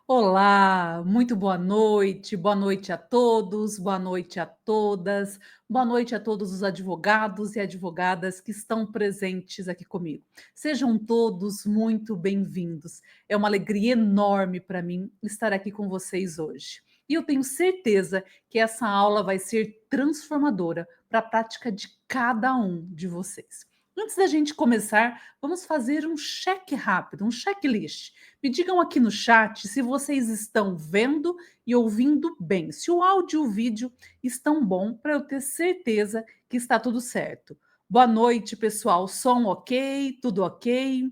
Olá, muito boa noite a todos, boa noite a todas, boa noite a todos os advogados e advogadas que estão presentes aqui comigo. Sejam todos muito bem-vindos. É uma alegria enorme para mim estar aqui com vocês hoje. E eu tenho certeza que essa aula vai ser transformadora para a prática de cada um de vocês. Antes da gente começar, vamos fazer um cheque rápido, um checklist. Me digam aqui no chat se vocês estão vendo e ouvindo bem, se o áudio e o vídeo estão bom para eu ter certeza que está tudo certo. Boa noite, pessoal. Som ok? Tudo ok?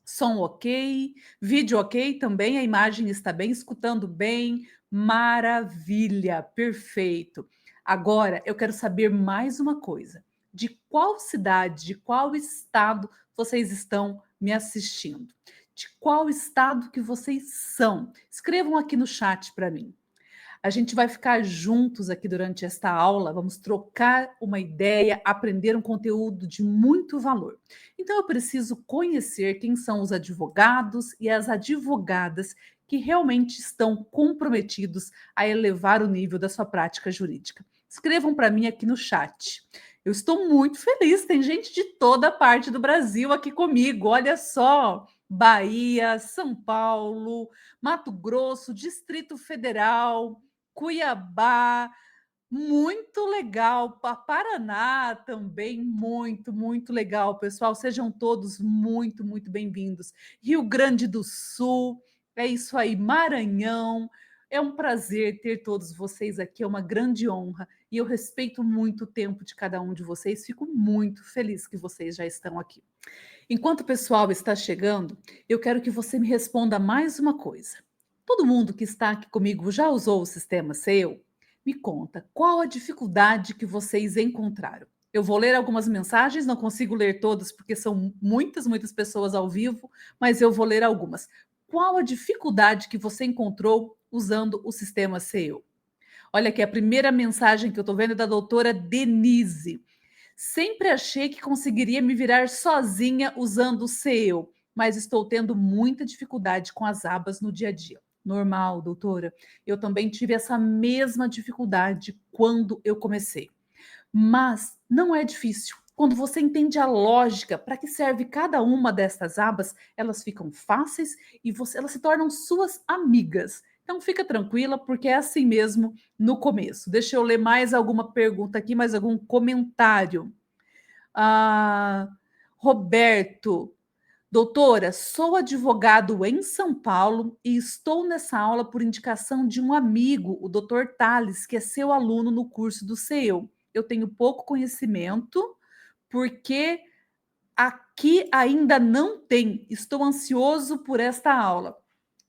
Som ok? Vídeo ok também? A imagem está bem? Escutando bem? Maravilha, perfeito. Agora eu quero saber mais uma coisa. De qual cidade, de qual estado vocês estão me assistindo? De qual estado que vocês são? Escrevam aqui no chat para mim. A gente vai ficar juntos aqui durante esta aula, vamos trocar uma ideia, aprender um conteúdo de muito valor. Então, eu preciso conhecer quem são os advogados e as advogadas que realmente estão comprometidos a elevar o nível da sua prática jurídica. Escrevam para mim aqui no chat. Eu estou muito feliz, tem gente de toda parte do Brasil aqui comigo, olha só. Bahia, São Paulo, Mato Grosso, Distrito Federal, Cuiabá, muito legal. Paraná também, muito legal, pessoal. Sejam todos muito bem-vindos. Rio Grande do Sul, é isso aí, Maranhão. É um prazer ter todos vocês aqui, é uma grande honra. E eu respeito muito o tempo de cada um de vocês. Fico muito feliz que vocês já estão aqui. Enquanto o pessoal está chegando, eu quero que você me responda mais uma coisa. Todo mundo que está aqui comigo já usou o sistema SEO? Me conta, qual a dificuldade que vocês encontraram? Eu vou ler algumas mensagens, não consigo ler todas porque são muitas pessoas ao vivo, mas eu vou ler algumas. Qual a dificuldade que você encontrou usando o sistema SEO? Olha aqui, a primeira mensagem que eu estou vendo é da doutora Denise. Sempre achei que conseguiria me virar sozinha usando o SEO, mas estou tendo muita dificuldade com as abas no dia a dia. Normal, doutora. Eu também tive essa mesma dificuldade quando eu comecei. Mas não é difícil. Quando você entende a lógica, para que serve cada uma dessas abas, elas ficam fáceis e elas se tornam suas amigas. Então fica tranquila, porque é assim mesmo no começo. Deixa eu ler mais alguma pergunta aqui, mais algum comentário. Ah, Roberto, doutora, sou advogado em São Paulo e estou nessa aula por indicação de um amigo, o doutor Thales, que é seu aluno no curso do SEU. Eu tenho pouco conhecimento, porque aqui ainda não tem. Estou ansioso por esta aula.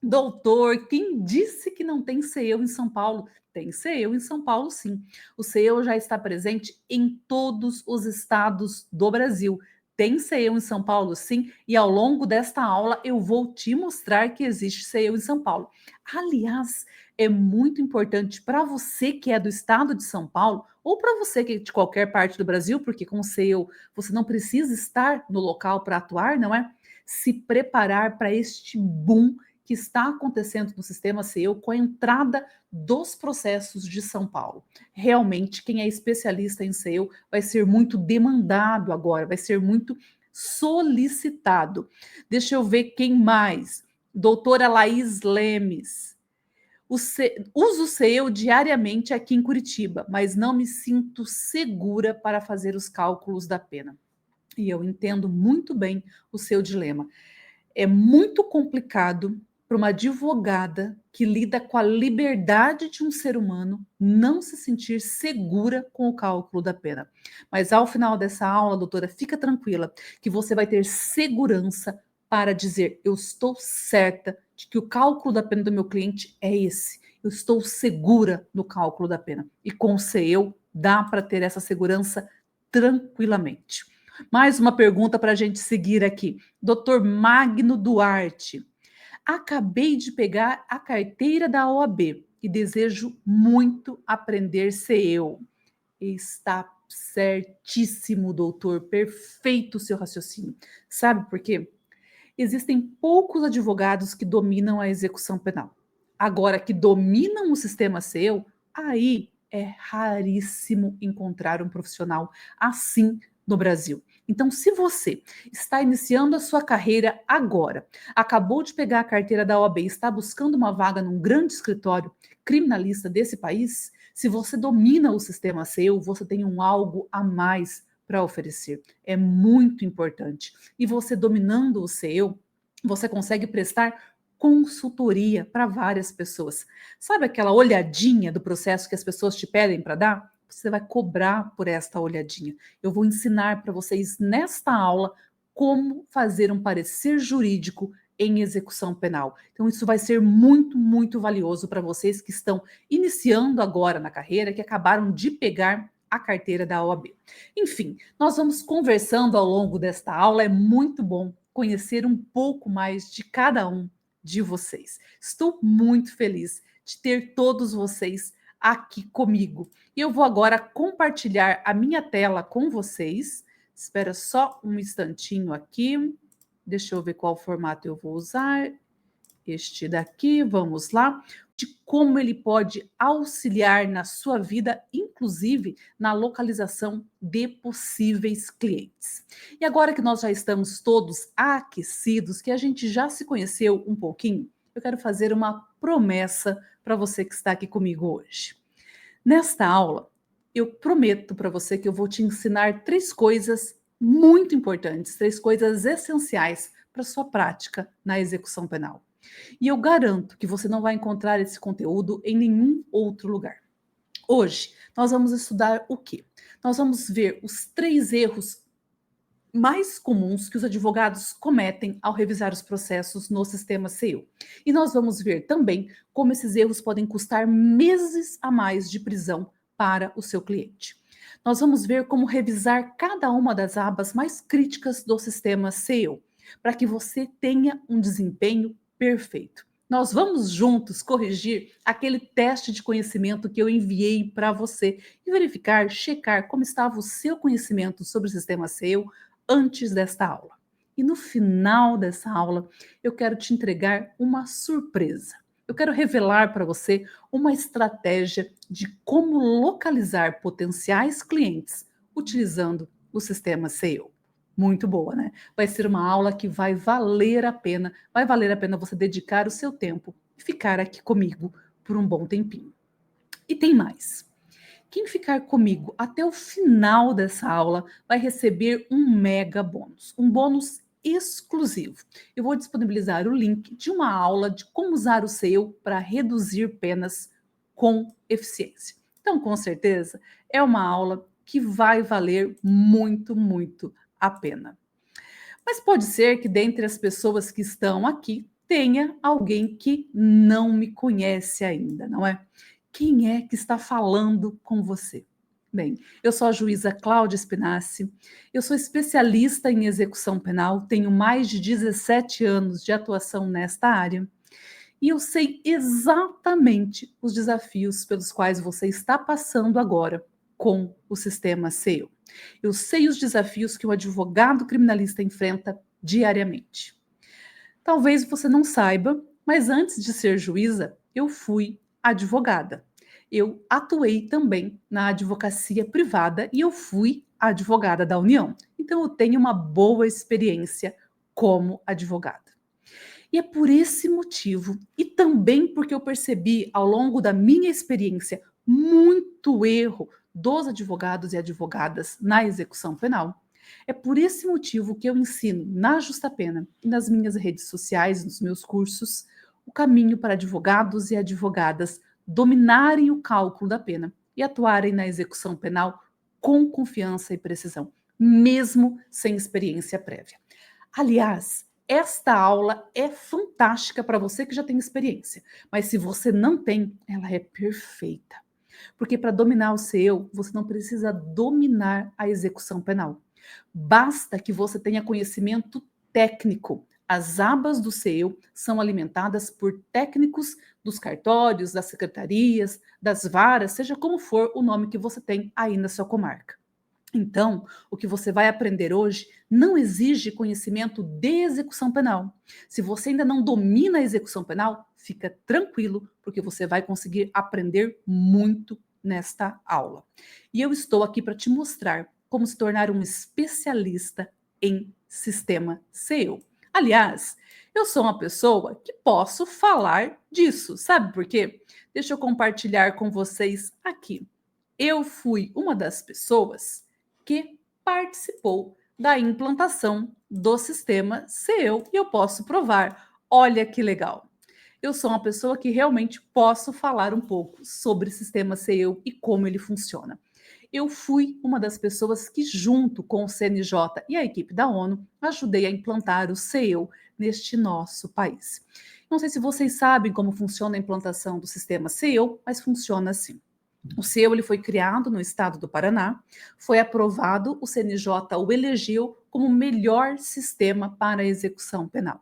Doutor, quem disse que não tem SEU em São Paulo? Tem SEU em São Paulo, sim. O SEU já está presente em todos os estados do Brasil. Tem SEU em São Paulo, sim, e ao longo desta aula eu vou te mostrar que existe SEU em São Paulo. Aliás, é muito importante para você que é do estado de São Paulo, ou para você que é de qualquer parte do Brasil, porque com o SEU você não precisa estar no local para atuar, não é? Se preparar para este boom que está acontecendo no sistema SEU com a entrada dos processos de São Paulo. Realmente, quem é especialista em SEU vai ser muito demandado agora, vai ser muito solicitado. Deixa eu ver quem mais. Doutora Laís Lemes. Uso o SEU diariamente aqui em Curitiba, mas não me sinto segura para fazer os cálculos da pena. E eu entendo muito bem o seu dilema. É muito complicado para uma advogada que lida com a liberdade de um ser humano não se sentir segura com o cálculo da pena. Mas ao final dessa aula, doutora, fica tranquila que você vai ter segurança para dizer: eu estou certa de que o cálculo da pena do meu cliente é esse. Eu estou segura no cálculo da pena. E com o CEU dá para ter essa segurança tranquilamente. Mais uma pergunta para a gente seguir aqui. Doutor Magno Duarte. Acabei de pegar a carteira da OAB e desejo muito aprender SEU. Está certíssimo, doutor. Perfeito o seu raciocínio. Sabe por quê? Existem poucos advogados que dominam a execução penal. Agora que dominam o sistema seu, aí é raríssimo encontrar um profissional assim no Brasil. Então, se você está iniciando a sua carreira agora, acabou de pegar a carteira da OAB e está buscando uma vaga num grande escritório criminalista desse país, se você domina o sistema seu, você tem um algo a mais para oferecer. É muito importante. E você dominando o seu, você consegue prestar consultoria para várias pessoas. Sabe aquela olhadinha do processo que as pessoas te pedem para dar? Você vai cobrar por esta olhadinha. Eu vou ensinar para vocês nesta aula como fazer um parecer jurídico em execução penal. Então, isso vai ser muito, muito valioso para vocês que estão iniciando agora na carreira, que acabaram de pegar a carteira da OAB. Enfim, nós vamos conversando ao longo desta aula. É muito bom conhecer um pouco mais de cada um de vocês. Estou muito feliz de ter todos vocês aqui comigo. E eu vou agora compartilhar a minha tela com vocês. Espera só um instantinho aqui. Deixa eu ver qual formato eu vou usar. Este daqui, vamos lá. De como ele pode auxiliar na sua vida, inclusive na localização de possíveis clientes. E agora que nós já estamos todos aquecidos, que a gente já se conheceu um pouquinho, eu quero fazer uma promessa para você que está aqui comigo hoje. Nesta aula, eu prometo para você que eu vou te ensinar 3 coisas muito importantes, 3 coisas essenciais para sua prática na execução penal. E eu garanto que você não vai encontrar esse conteúdo em nenhum outro lugar. Hoje, nós vamos estudar o quê? Nós vamos ver os 3 erros mais comuns que os advogados cometem ao revisar os processos no sistema CEU. E nós vamos ver também como esses erros podem custar meses a mais de prisão para o seu cliente. Nós vamos ver como revisar cada uma das abas mais críticas do sistema CEU, para que você tenha um desempenho perfeito. Nós vamos juntos corrigir aquele teste de conhecimento que eu enviei para você e verificar, checar como estava o seu conhecimento sobre o sistema CEU antes desta aula. E no final dessa aula, eu quero te entregar uma surpresa. Eu quero revelar para você uma estratégia de como localizar potenciais clientes utilizando o sistema SEO. Muito boa, né? Vai ser uma aula que vai valer a pena você dedicar o seu tempo e ficar aqui comigo por um bom tempinho. E tem mais. Quem ficar comigo até o final dessa aula vai receber um mega bônus, um bônus exclusivo. Eu vou disponibilizar o link de uma aula de como usar o SEO para reduzir penas com eficiência. Então, com certeza, é uma aula que vai valer muito, muito a pena. Mas pode ser que dentre as pessoas que estão aqui tenha alguém que não me conhece ainda, não é? Quem é que está falando com você? Bem, eu sou a juíza Cláudia Spinassi, eu sou especialista em execução penal, tenho mais de 17 anos de atuação nesta área e eu sei exatamente os desafios pelos quais você está passando agora com o sistema SEO. Eu sei os desafios que o advogado criminalista enfrenta diariamente. Talvez você não saiba, mas antes de ser juíza, eu fui advogada. Eu atuei também na advocacia privada e eu fui advogada da União. Então eu tenho uma boa experiência como advogada. E é por esse motivo, e também porque eu percebi ao longo da minha experiência muito erro dos advogados e advogadas na execução penal, é por esse motivo que eu ensino na Justa Pena e nas minhas redes sociais, nos meus cursos, o caminho para advogados e advogadas dominarem o cálculo da pena e atuarem na execução penal com confiança e precisão, mesmo sem experiência prévia. Aliás, esta aula é fantástica para você que já tem experiência, mas se você não tem, ela é perfeita. Porque para dominar o seu, você não precisa dominar a execução penal. Basta que você tenha conhecimento técnico. As abas do seu são alimentadas por técnicos dos cartórios, das secretarias, das varas, seja como for o nome que você tem aí na sua comarca. Então, o que você vai aprender hoje não exige conhecimento de execução penal. Se você ainda não domina a execução penal, fica tranquilo, porque você vai conseguir aprender muito nesta aula. E eu estou aqui para te mostrar como se tornar um especialista em sistema SEO. Aliás, eu sou uma pessoa que posso falar disso, sabe por quê? Deixa eu compartilhar com vocês aqui. Eu fui uma das pessoas que participou da implantação do sistema SEO e eu posso provar. Olha que legal. Eu sou uma pessoa que realmente posso falar um pouco sobre o sistema SEO e como ele funciona. Eu fui uma das pessoas que, junto com o CNJ e a equipe da ONU, ajudei a implantar o SEO neste nosso país. Não sei se vocês sabem como funciona a implantação do sistema SEO, mas funciona assim. O SEO ele foi criado no estado do Paraná, foi aprovado, o CNJ o elegeu como o melhor sistema para a execução penal.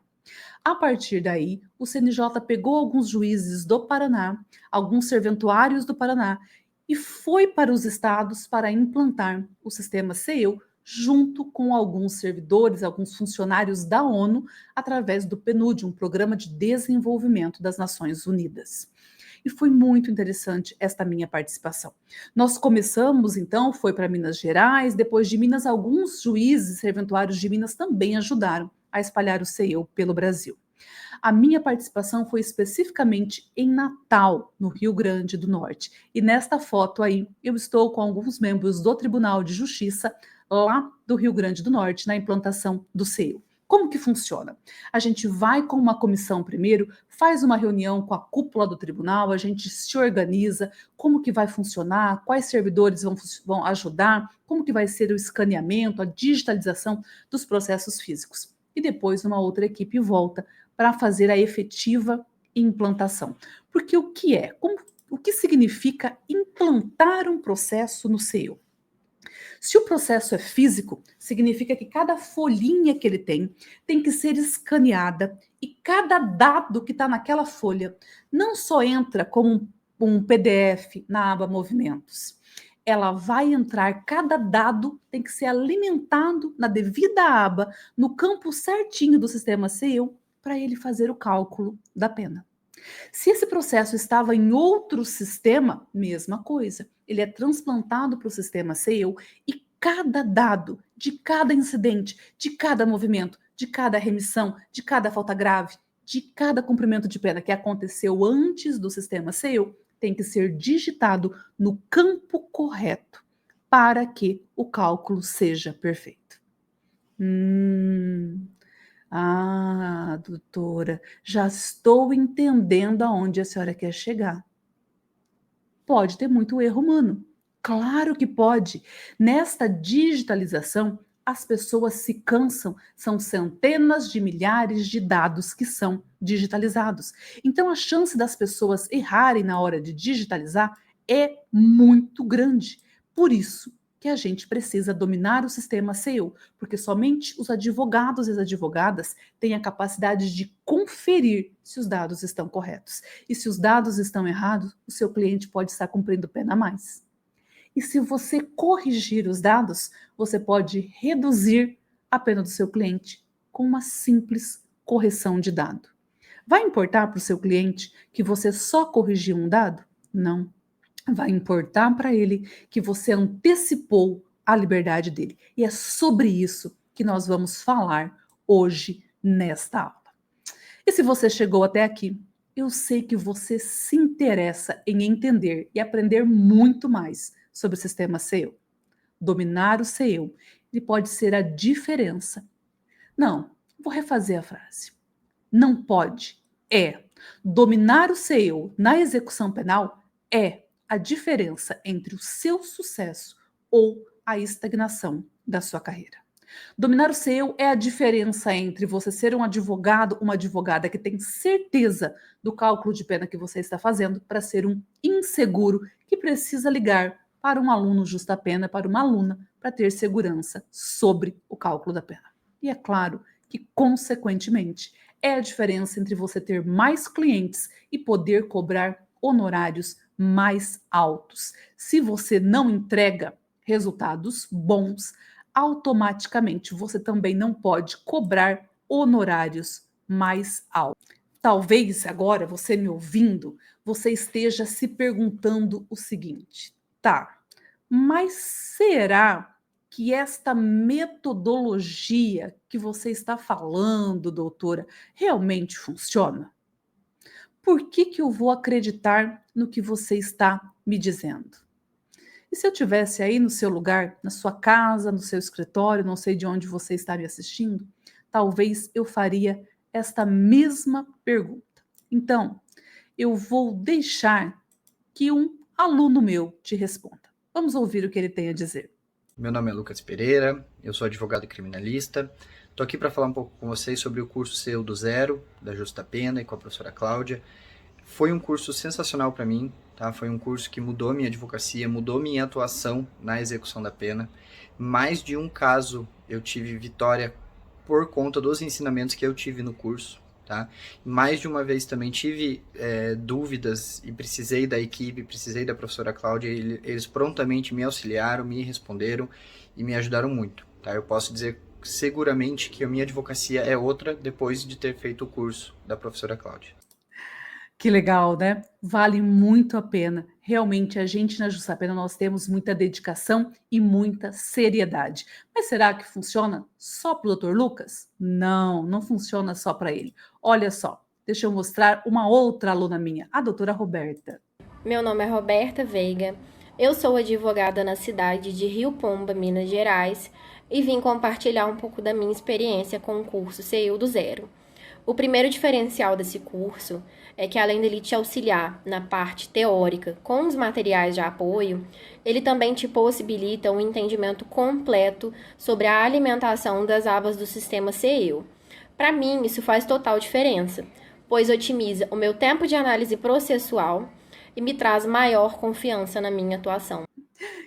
A partir daí, o CNJ pegou alguns juízes do Paraná, alguns serventuários do Paraná e foi para os estados para implantar o sistema SEO junto com alguns servidores, alguns funcionários da ONU, através do PNUD, um programa de desenvolvimento das Nações Unidas. E foi muito interessante esta minha participação. Nós começamos, então, foi para Minas Gerais, depois de Minas, alguns juízes serventuários de Minas também ajudaram a espalhar o SEO pelo Brasil. A minha participação foi especificamente em Natal, no Rio Grande do Norte. E nesta foto aí, eu estou com alguns membros do Tribunal de Justiça lá do Rio Grande do Norte, na implantação do SEO. Como que funciona? A gente vai com uma comissão primeiro, faz uma reunião com a cúpula do tribunal, a gente se organiza, como que vai funcionar, quais servidores vão ajudar, como que vai ser o escaneamento, a digitalização dos processos físicos. E depois uma outra equipe volta para fazer a efetiva implantação. Porque o que é? O que significa implantar um processo no SEO? Se o processo é físico, significa que cada folhinha que ele tem que ser escaneada e cada dado que está naquela folha não só entra como um PDF na aba Movimentos. Ela vai entrar, cada dado tem que ser alimentado na devida aba, no campo certinho do sistema SEO, para ele fazer o cálculo da pena. Se esse processo estava em outro sistema, mesma coisa. Ele é transplantado para o sistema SEO e cada dado de cada incidente, de cada movimento, de cada remissão, de cada falta grave, de cada cumprimento de pena que aconteceu antes do sistema SEO, tem que ser digitado no campo correto para que o cálculo seja perfeito. Doutora, já estou entendendo aonde a senhora quer chegar. Pode ter muito erro humano. Claro que pode. Nesta digitalização, as pessoas se cansam. São centenas de milhares de dados que são digitalizados. Então, a chance das pessoas errarem na hora de digitalizar é muito grande. Por isso que a gente precisa dominar o sistema SEO, porque somente os advogados e as advogadas têm a capacidade de conferir se os dados estão corretos. E se os dados estão errados, o seu cliente pode estar cumprindo pena a mais. E se você corrigir os dados, você pode reduzir a pena do seu cliente com uma simples correção de dado. Vai importar para o seu cliente que você só corrigiu um dado? Não. Vai importar para ele que você antecipou a liberdade dele. E é sobre isso que nós vamos falar hoje nesta aula. E se você chegou até aqui, eu sei que você se interessa em entender e aprender muito mais sobre o sistema SEO. Dominar o SEO, ele pode ser a diferença. Não, vou refazer a frase. Não pode, é. Dominar o SEO na execução penal é a diferença entre o seu sucesso ou a estagnação da sua carreira. Dominar o SEO é a diferença entre você ser um advogado, uma advogada que tem certeza do cálculo de pena que você está fazendo, para ser um inseguro que precisa ligar para um aluno justa pena, para uma aluna, para ter segurança sobre o cálculo da pena. E é claro que, consequentemente, é a diferença entre você ter mais clientes e poder cobrar honorários mais altos. Se você não entrega, resultados bons, automaticamente você também não pode cobrar honorários mais altos. Talvez agora você me ouvindo, você esteja se perguntando o seguinte: tá, mas será que esta metodologia que você está falando, doutora, realmente funciona? Por que que eu vou acreditar no que você está me dizendo? E se eu tivesse aí no seu lugar, na sua casa, no seu escritório, não sei de onde você está me assistindo, talvez eu faria esta mesma pergunta. Então, eu vou deixar que um aluno meu te responda. Vamos ouvir o que ele tem a dizer. Meu nome é Lucas Pereira, eu sou advogado e criminalista. Estou aqui para falar um pouco com vocês sobre o curso CEO do Zero, da Justa Pena e com a professora Cláudia. Foi um curso sensacional para mim, tá? Foi um curso que mudou minha advocacia, mudou minha atuação na execução da pena. Mais de um caso eu tive vitória por conta dos ensinamentos que eu tive no curso, tá? Mais de uma vez também tive dúvidas e precisei da equipe, precisei da professora Cláudia, eles prontamente me auxiliaram, me responderam e me ajudaram muito, tá? Eu posso dizer seguramente que a minha advocacia é outra depois de ter feito o curso da professora Cláudia. Que legal, né? Vale muito a pena. Realmente, a gente na Justa Pena, nós temos muita dedicação e muita seriedade. Mas será que funciona só para o Dr. Lucas? Não, não funciona só para ele. Olha só, deixa eu mostrar uma outra aluna minha, a doutora Roberta. Meu nome é Roberta Veiga, eu sou advogada na cidade de Rio Pomba, Minas Gerais, e vim compartilhar um pouco da minha experiência com o curso CEU do Zero. O primeiro diferencial desse curso é que, além dele te auxiliar na parte teórica com os materiais de apoio, ele também te possibilita um entendimento completo sobre a alimentação das abas do sistema CEU. Para mim, isso faz total diferença, pois otimiza o meu tempo de análise processual e me traz maior confiança na minha atuação.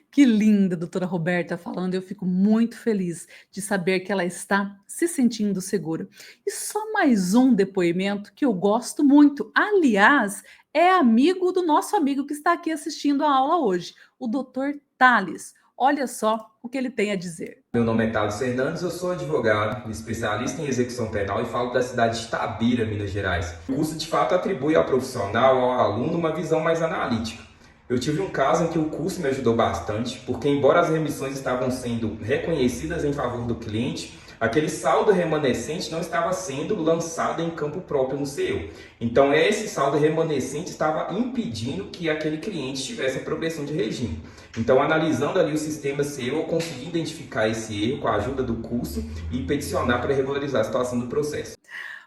Que linda, doutora Roberta falando. Eu fico muito feliz de saber que ela está se sentindo segura. E só mais um depoimento que eu gosto muito. Aliás, é amigo do nosso amigo que está aqui assistindo a aula hoje, o doutor Thales. Olha só o que ele tem a dizer. Meu nome é Thales Fernandes, eu sou advogado, especialista em execução penal e falo da cidade de Itabira, Minas Gerais. O curso de fato atribui ao profissional, ao aluno, uma visão mais analítica. Eu tive um caso em que o curso me ajudou bastante, porque embora as remissões estavam sendo reconhecidas em favor do cliente, aquele saldo remanescente não estava sendo lançado em campo próprio no CEO. Então esse saldo remanescente estava impedindo que aquele cliente tivesse a progressão de regime. Então, analisando ali o sistema CEO, eu consegui identificar esse erro com a ajuda do curso e peticionar para regularizar a situação do processo.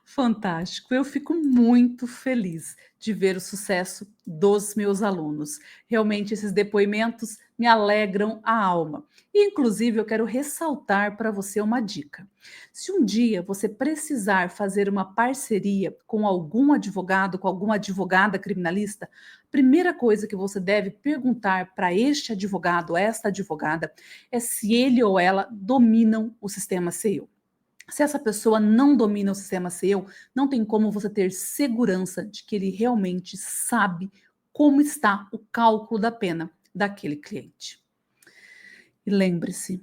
Fantástico. Eu fico muito feliz de ver o sucesso dos meus alunos. Realmente, esses depoimentos me alegram a alma. E, inclusive, eu quero ressaltar para você uma dica. Se um dia você precisar fazer uma parceria com algum advogado, com alguma advogada criminalista, a primeira coisa que você deve perguntar para este advogado, esta advogada, é se ele ou ela dominam o sistema CEU. Se essa pessoa não domina o sistema seu, não tem como você ter segurança de que ele realmente sabe como está o cálculo da pena daquele cliente. E lembre-se,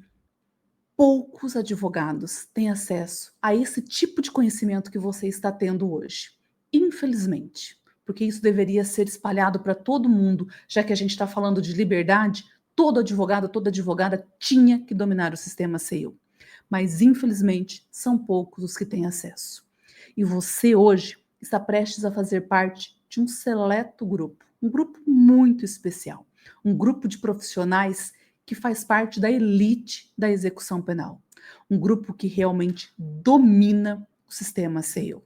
poucos advogados têm acesso a esse tipo de conhecimento que você está tendo hoje. Infelizmente, porque isso deveria ser espalhado para todo mundo, já que a gente está falando de liberdade, todo advogado, toda advogada tinha que dominar o sistema CEU. Mas, infelizmente, são poucos os que têm acesso. E você, hoje, está prestes a fazer parte de um seleto grupo, um grupo muito especial, um grupo de profissionais que faz parte da elite da execução penal, um grupo que realmente domina o sistema CEU.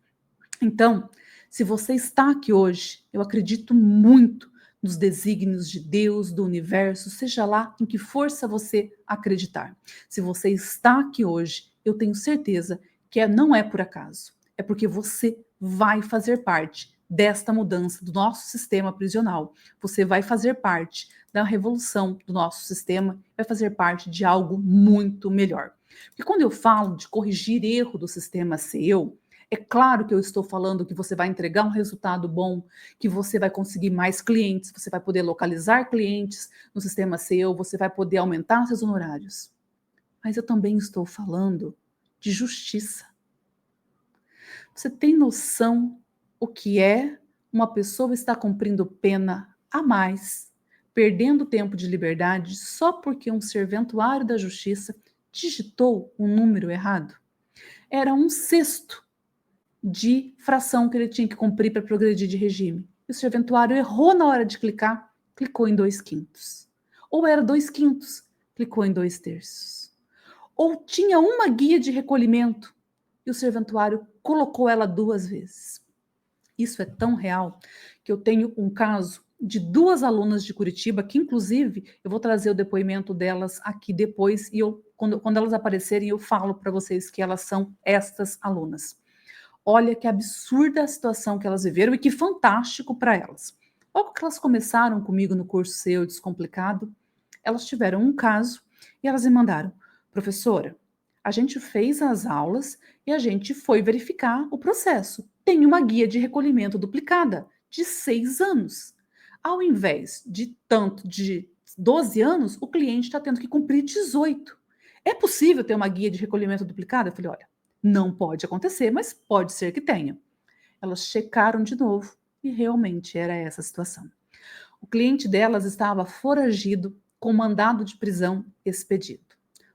Então, se você está aqui hoje, eu acredito muito nos desígnios de Deus, do universo, seja lá em que força você acreditar. Se você está aqui hoje, eu tenho certeza que não é por acaso. É porque você vai fazer parte desta mudança do nosso sistema prisional. Você vai fazer parte da revolução do nosso sistema, vai fazer parte de algo muito melhor. Porque quando eu falo de corrigir erro do sistema CEU, É claro que eu estou falando que você vai entregar um resultado bom, que você vai conseguir mais clientes, você vai poder localizar clientes no sistema SEO, você vai poder aumentar seus honorários. Mas eu também estou falando de justiça. Você tem noção o que é uma pessoa estar cumprindo pena a mais, perdendo tempo de liberdade só porque um serventuário da justiça digitou um número errado? Era 1/6 de fração que ele tinha que cumprir para progredir de regime. E o serventuário errou na hora de clicar, clicou em 2/5. Ou era 2/5, clicou em 2/3. Ou tinha uma guia de recolhimento e o serventuário colocou ela 2 vezes. Isso é tão real que eu tenho um caso de 2 alunas de Curitiba, que inclusive eu vou trazer o depoimento delas aqui depois, e quando elas aparecerem eu falo para vocês que elas são estas alunas. Olha que absurda a situação que elas viveram e que fantástico para elas. Logo que elas começaram comigo no curso SEO Descomplicado, elas tiveram um caso e elas me mandaram: professora, a gente fez as aulas e a gente foi verificar o processo. Tem uma guia de recolhimento duplicada de 6 anos. Ao invés de 12 anos, o cliente está tendo que cumprir 18. É possível ter uma guia de recolhimento duplicada? Eu falei, olha, não pode acontecer, mas pode ser que tenha. Elas checaram de novo e realmente era essa a situação. O cliente delas estava foragido com mandado de prisão expedido,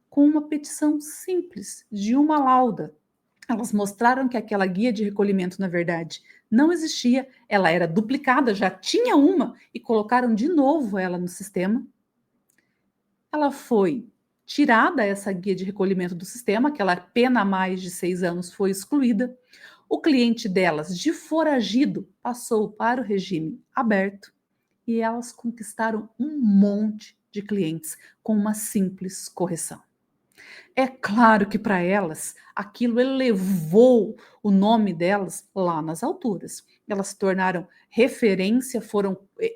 com uma petição simples de uma lauda. Elas mostraram que aquela guia de recolhimento, na verdade, não existia, ela era duplicada, já tinha uma, e colocaram de novo ela no sistema. Ela foi tirada, essa guia de recolhimento do sistema, aquela pena a mais de 6 anos foi excluída. O cliente delas, de foragido, passou para o regime aberto e elas conquistaram um monte de clientes com uma simples correção. É claro que para elas aquilo elevou o nome delas lá nas alturas. Elas se tornaram referência,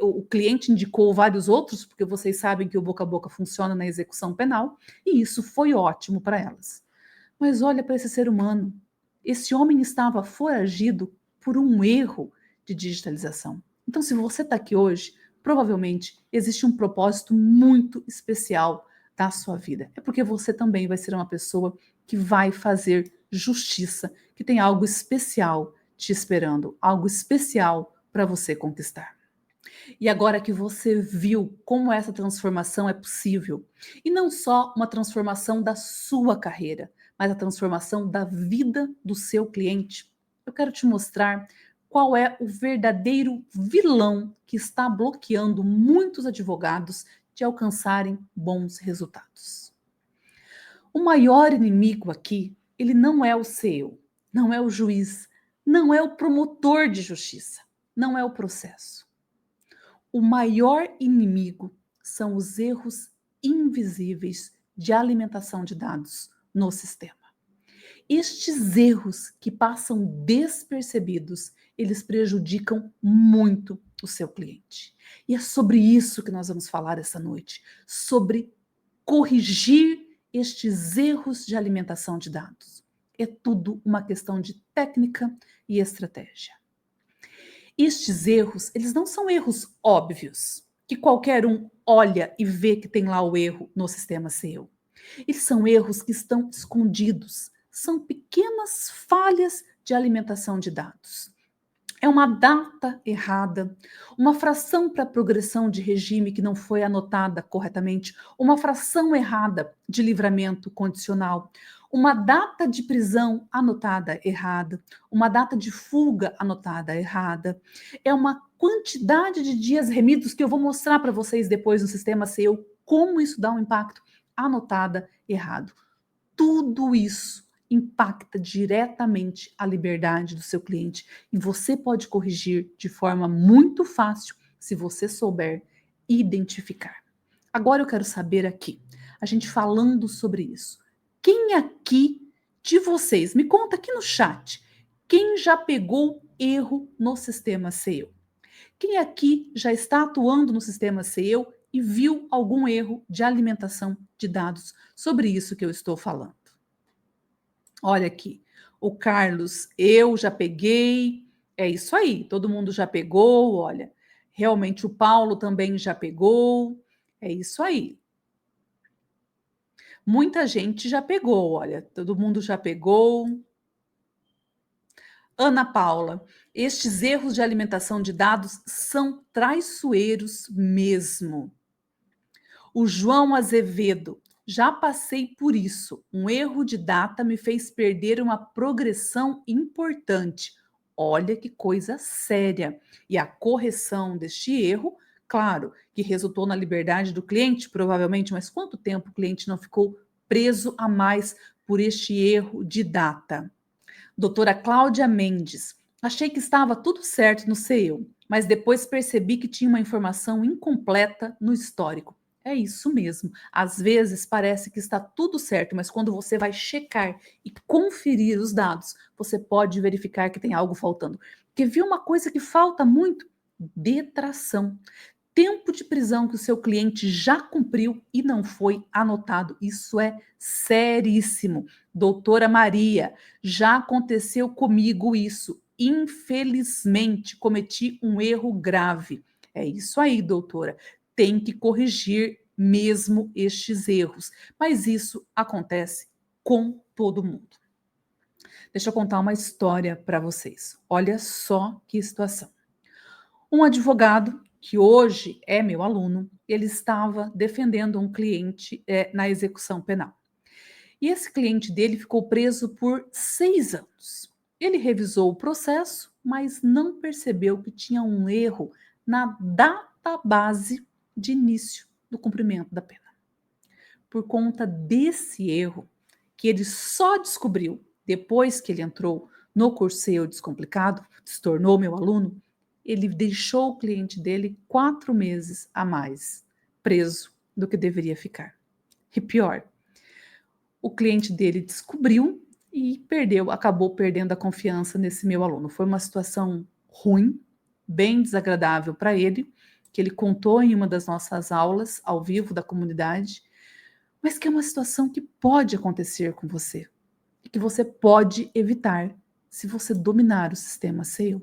o cliente indicou vários outros, porque vocês sabem que o boca a boca funciona na execução penal, e isso foi ótimo para elas. Mas olha para esse ser humano. Esse homem estava foragido por um erro de digitalização. Então, se você está aqui hoje, provavelmente existe um propósito muito especial da sua vida. É porque você também vai ser uma pessoa que vai fazer justiça, que tem algo especial te esperando, algo especial para você conquistar. E agora que você viu como essa transformação é possível, e não só uma transformação da sua carreira, mas a transformação da vida do seu cliente, eu quero te mostrar qual é o verdadeiro vilão que está bloqueando muitos advogados de alcançarem bons resultados. O maior inimigo aqui, ele não é o CEO, não é o juiz, não é o promotor de justiça, não é o processo. O maior inimigo são os erros invisíveis de alimentação de dados no sistema. Estes erros que passam despercebidos, eles prejudicam muito o seu cliente. E é sobre isso que nós vamos falar essa noite, sobre corrigir estes erros de alimentação de dados. É tudo uma questão de técnica e estratégia. Estes erros, eles não são erros óbvios, que qualquer um olha e vê que tem lá o erro no sistema SEO. Eles são erros que estão escondidos, são pequenas falhas de alimentação de dados. É uma data errada, uma fração para progressão de regime que não foi anotada corretamente, uma fração errada de livramento condicional, uma data de prisão anotada errada, uma data de fuga anotada errada. É uma quantidade de dias remidos que eu vou mostrar para vocês depois no sistema SEO como isso dá um impacto anotada errado. Tudo isso impacta diretamente a liberdade do seu cliente e você pode corrigir de forma muito fácil se você souber identificar. Agora eu quero saber aqui, a gente falando sobre isso, quem aqui de vocês, me conta aqui no chat, quem já pegou erro no sistema SEO? Quem aqui já está atuando no sistema SEO e viu algum erro de alimentação de dados sobre isso que eu estou falando? Olha aqui, O Carlos, eu já peguei. É isso aí, todo mundo já pegou, olha. Realmente o Paulo também já pegou. É isso aí. Muita gente já pegou, olha. Todo mundo já pegou. Ana Paula, estes erros de alimentação de dados são traiçoeiros mesmo. O João Azevedo, já passei por isso. Um erro de data me fez perder uma progressão importante. Olha que coisa séria. E a correção deste erro, claro, que resultou na liberdade do cliente, provavelmente, mas quanto tempo o cliente não ficou preso a mais por este erro de data? Doutora Cláudia Mendes, achei que estava tudo certo no CEU, mas depois percebi que tinha uma informação incompleta no histórico. É isso mesmo. Às vezes parece que está tudo certo, mas quando você vai checar e conferir os dados, você pode verificar que tem algo faltando. Quer ver uma coisa que falta muito? Detração. Tempo de prisão que o seu cliente já cumpriu e não foi anotado. Isso é seríssimo. Doutora Maria, já aconteceu comigo isso. Infelizmente, cometi um erro grave. É isso aí, doutora. Tem que corrigir mesmo estes erros. Mas isso acontece com todo mundo. Deixa eu contar uma história para vocês. Olha só que situação. Um advogado, que hoje é meu aluno, ele estava defendendo um cliente na execução penal. E esse cliente dele ficou preso por 6 anos. Ele revisou o processo, mas não percebeu que tinha um erro na database de início do cumprimento da pena. Por conta desse erro, que ele só descobriu depois que ele entrou no curso Eu Descomplicado, se tornou meu aluno, ele deixou o cliente dele 4 meses a mais preso do que deveria ficar. E pior, o cliente dele descobriu e acabou perdendo a confiança nesse meu aluno. Foi uma situação ruim, bem desagradável para ele, que ele contou em uma das nossas aulas ao vivo da comunidade, mas que é uma situação que pode acontecer com você e que você pode evitar se você dominar o sistema SEO.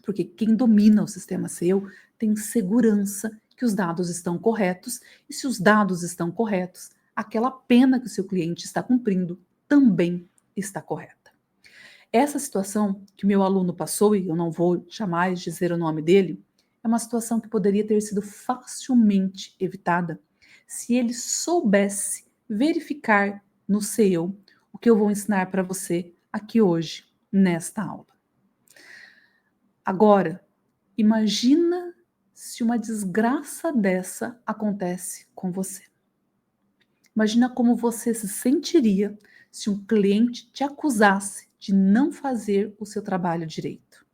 Porque quem domina o sistema SEO tem segurança que os dados estão corretos, e se os dados estão corretos, aquela pena que o seu cliente está cumprindo também está correta. Essa situação que meu aluno passou, e eu não vou jamais dizer o nome dele, é uma situação que poderia ter sido facilmente evitada se ele soubesse verificar no SEO o que eu vou ensinar para você aqui hoje, nesta aula. Agora, imagina se uma desgraça dessa acontece com você. Imagina como você se sentiria se um cliente te acusasse de não fazer o seu trabalho direito.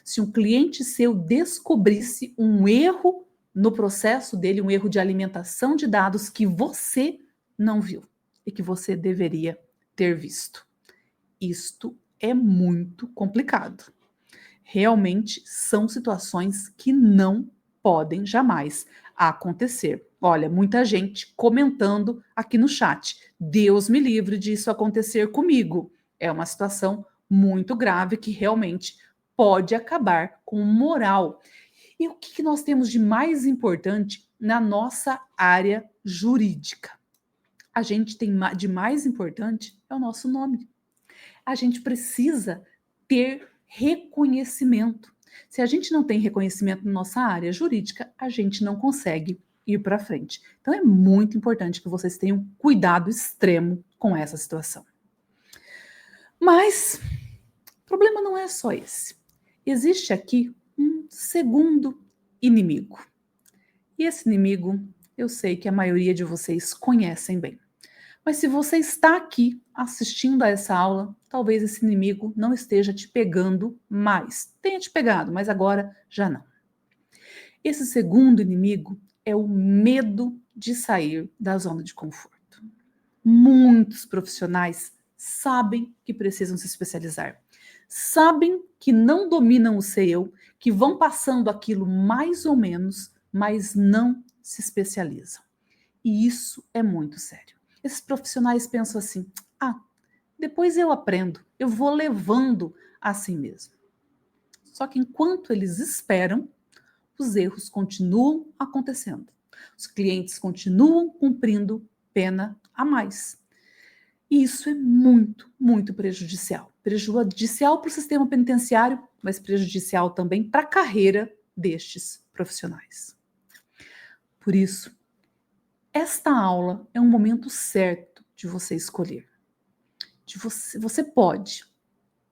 Se um cliente seu descobrisse um erro no processo dele, um erro de alimentação de dados que você não viu e que você deveria ter visto. Isto é muito complicado. Realmente são situações que não podem jamais acontecer. Olha, muita gente comentando aqui no chat. Deus me livre disso acontecer comigo. É uma situação muito grave que realmente pode acabar com o moral. E o que nós temos de mais importante na nossa área jurídica? A gente tem de mais importante é o nosso nome. A gente precisa ter reconhecimento. Se a gente não tem reconhecimento na nossa área jurídica, a gente não consegue ir para frente. Então é muito importante que vocês tenham cuidado extremo com essa situação. Mas o problema não é só esse. Existe aqui um segundo inimigo. E esse inimigo, eu sei que a maioria de vocês conhecem bem. Mas se você está aqui assistindo a essa aula, talvez esse inimigo não esteja te pegando mais. Tenha te pegado, mas agora já não. Esse segundo inimigo é o medo de sair da zona de conforto. Muitos profissionais sabem que precisam se especializar. Sabem que não dominam o SEO, que vão passando aquilo mais ou menos, mas não se especializam. E isso é muito sério. Esses profissionais pensam assim, depois eu aprendo, eu vou levando assim mesmo. Só que enquanto eles esperam, os erros continuam acontecendo. Os clientes continuam cumprindo pena a mais. E isso é muito, muito prejudicial. Prejudicial para o sistema penitenciário, mas prejudicial também para a carreira destes profissionais. Por isso, esta aula é um momento certo de você escolher. Você pode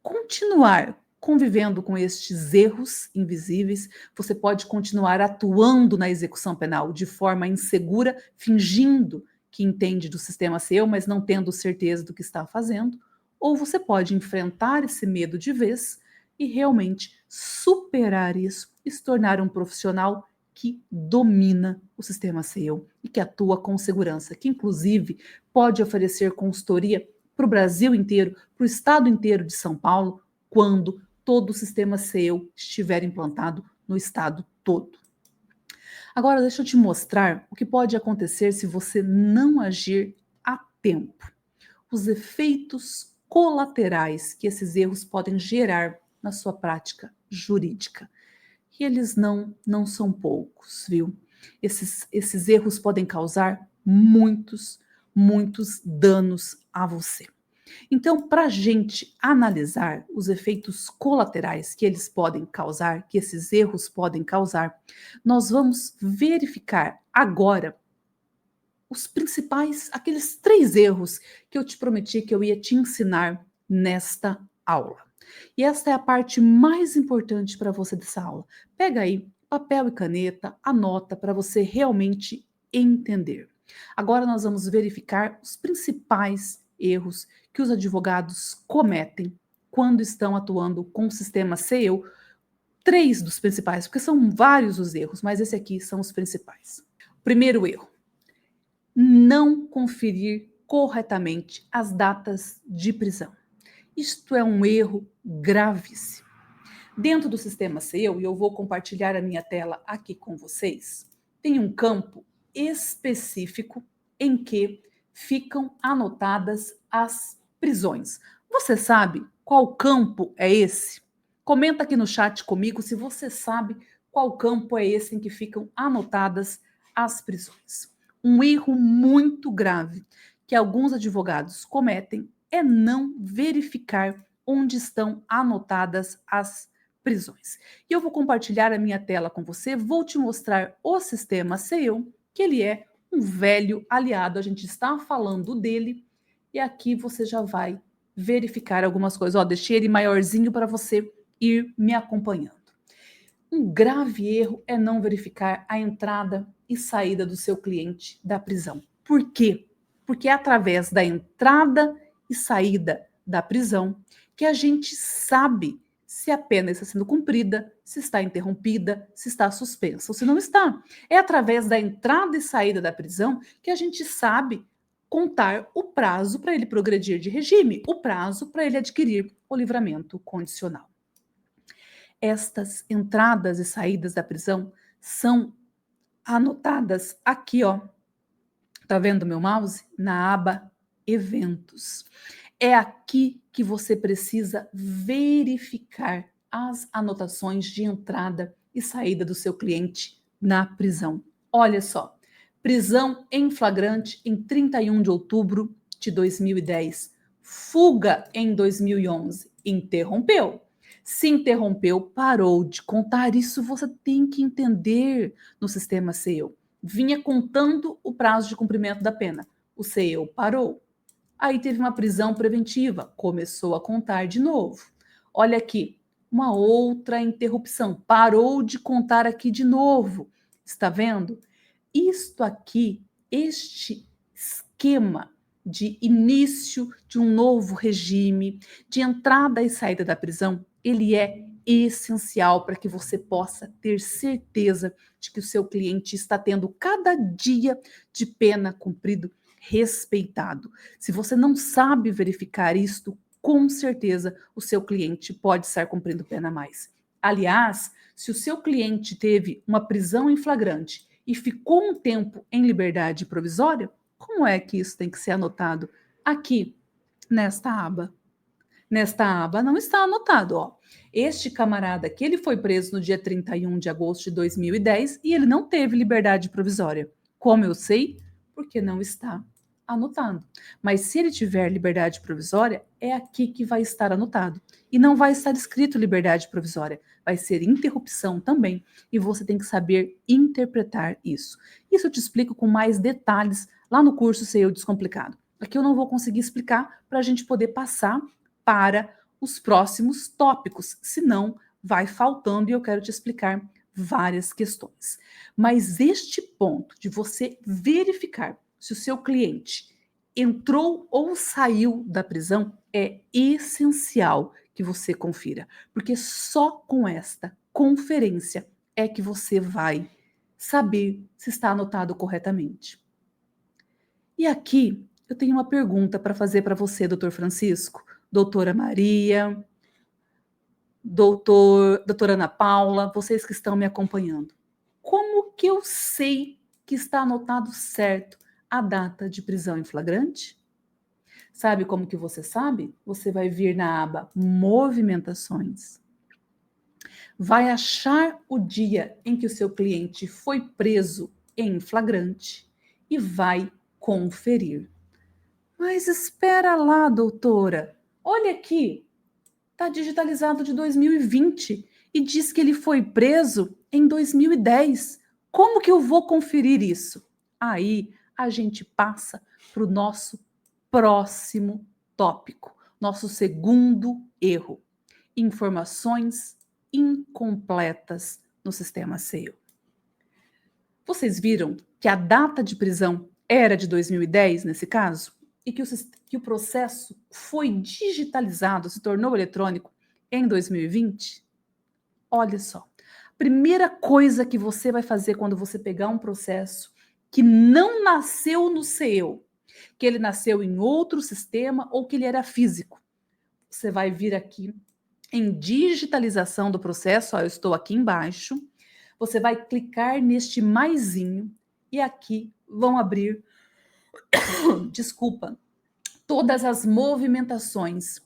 continuar convivendo com estes erros invisíveis, você pode continuar atuando na execução penal de forma insegura, fingindo que entende do sistema seu, mas não tendo certeza do que está fazendo, ou você pode enfrentar esse medo de vez e realmente superar isso e se tornar um profissional que domina o sistema seu e que atua com segurança, que inclusive pode oferecer consultoria para o Brasil inteiro, para o estado inteiro de São Paulo, quando todo o sistema seu estiver implantado no estado todo. Agora, deixa eu te mostrar o que pode acontecer se você não agir a tempo. Os efeitos colaterais que esses erros podem gerar na sua prática jurídica. E eles não são poucos, viu? Esses erros podem causar muitos danos a você. Então, para a gente analisar os efeitos colaterais que eles podem causar, que esses erros podem causar, nós vamos verificar agora os principais, aqueles 3 erros que eu te prometi que eu ia te ensinar nesta aula. E esta é a parte mais importante para você dessa aula. Pega aí papel e caneta, anota para você realmente entender. Agora nós vamos verificar os principais erros que os advogados cometem quando estão atuando com o sistema SEIU. 3 dos principais, porque são vários os erros, mas esse aqui são os principais. Primeiro erro: não conferir corretamente as datas de prisão. Isto é um erro gravíssimo. Dentro do sistema SEIU, e eu vou compartilhar a minha tela aqui com vocês, tem um campo específico em que ficam anotadas as prisões. Você sabe qual campo é esse? Comenta aqui no chat comigo se você sabe qual campo é esse em que ficam anotadas as prisões. Um erro muito grave que alguns advogados cometem é não verificar onde estão anotadas as prisões. E eu vou compartilhar a minha tela com você, vou te mostrar o sistema SEIU, que ele é um velho aliado, a gente está falando dele, e aqui você já vai verificar algumas coisas. Ó, deixei ele maiorzinho para você ir me acompanhando. Um grave erro é não verificar a entrada e saída do seu cliente da prisão. Por quê? Porque é através da entrada e saída da prisão que a gente sabe se a pena está sendo cumprida, se está interrompida, se está suspensa ou se não está. É através da entrada e saída da prisão que a gente sabe contar o prazo para ele progredir de regime, o prazo para ele adquirir o livramento condicional. Estas entradas e saídas da prisão são anotadas aqui, ó. Tá vendo meu mouse? Na aba Eventos. É aqui que você precisa verificar as anotações de entrada e saída do seu cliente na prisão. Olha só, prisão em flagrante em 31 de outubro de 2010. Fuga em 2011. Interrompeu. Se interrompeu, parou de contar. Isso você tem que entender no sistema SEIU. Vinha contando o prazo de cumprimento da pena. O SEIU parou. Aí teve uma prisão preventiva, começou a contar de novo. Olha aqui, uma outra interrupção, parou de contar aqui de novo. Está vendo? Isto aqui, este esquema de início de um novo regime, de entrada e saída da prisão, ele é essencial para que você possa ter certeza de que o seu cliente está tendo cada dia de pena cumprido respeitado. Se você não sabe verificar isto, com certeza o seu cliente pode estar cumprindo pena a mais. Aliás, se o seu cliente teve uma prisão em flagrante e ficou um tempo em liberdade provisória, como é que isso tem que ser anotado aqui nesta aba. Nesta aba não está anotado, ó. Este camarada aqui, ele foi preso no dia 31 de agosto de 2010 e ele não teve liberdade provisória. Como eu sei? Porque não está anotado. Mas se ele tiver liberdade provisória, é aqui que vai estar anotado. E não vai estar escrito liberdade provisória, vai ser interrupção também. E você tem que saber interpretar isso. Isso eu te explico com mais detalhes lá no curso CEO Descomplicado. Aqui eu não vou conseguir explicar para a gente poder passar para os próximos tópicos, senão vai faltando e eu quero te explicar várias questões. Mas este ponto de você verificar se o seu cliente entrou ou saiu da prisão é essencial que você confira, porque só com esta conferência é que você vai saber se está anotado corretamente. E aqui eu tenho uma pergunta para fazer para você, doutor Francisco, doutora Maria, doutora Ana Paula, vocês que estão me acompanhando. Como que eu sei que está anotado certo a data de prisão em flagrante? Sabe como que você sabe? Você vai vir na aba Movimentações, vai achar o dia em que o seu cliente foi preso em flagrante e vai conferir. Mas espera lá, doutora. Olha aqui, está digitalizado de 2020 e diz que ele foi preso em 2010. Como que eu vou conferir isso? Aí a gente passa para o nosso próximo tópico, nosso segundo erro: informações incompletas no sistema SEIO. Vocês viram que a data de prisão era de 2010 nesse caso? E que o processo foi digitalizado, se tornou eletrônico em 2020? Olha só, primeira coisa que você vai fazer quando você pegar um processo que não nasceu no SEIO, que ele nasceu em outro sistema ou que ele era físico, você vai vir aqui em digitalização do processo, ó, eu estou aqui embaixo, você vai clicar neste maisinho e aqui vão abrir desculpa, todas as movimentações,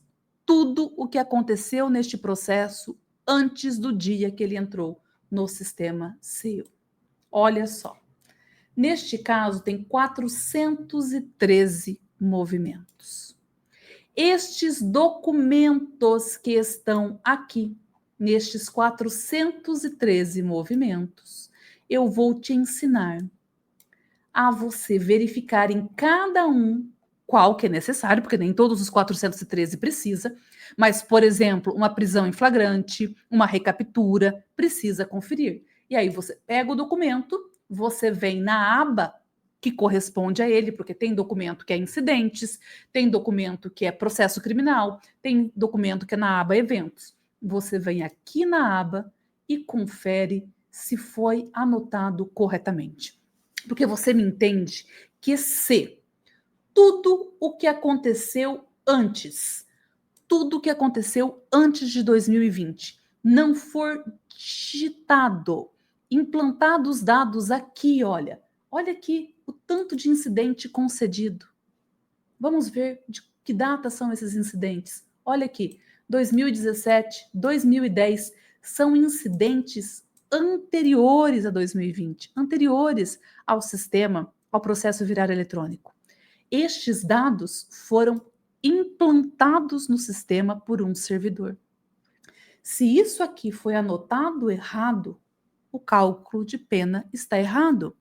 tudo o que aconteceu neste processo antes do dia que ele entrou no sistema SEIO. Olha só, neste caso tem 413 movimentos. Estes documentos que estão aqui, nestes 413 movimentos, eu vou te ensinar a você verificar em cada um qual que é necessário, porque nem todos os 413 precisa, mas, por exemplo, uma prisão em flagrante, uma recaptura, precisa conferir. E aí você pega o documento, você vem na aba que corresponde a ele, porque tem documento que é incidentes, tem documento que é processo criminal, tem documento que é na aba eventos. Você vem aqui na aba e confere se foi anotado corretamente. Porque você me entende que se tudo o que aconteceu antes, tudo o que aconteceu antes de 2020 não for digitado, implantados os dados aqui, olha aqui o tanto de incidente concedido. Vamos ver de que data são esses incidentes. Olha aqui, 2017, 2010, são incidentes anteriores a 2020, anteriores ao sistema, ao processo virar eletrônico. Estes dados foram implantados no sistema por um servidor. Se isso aqui foi anotado errado, o cálculo de pena está errado,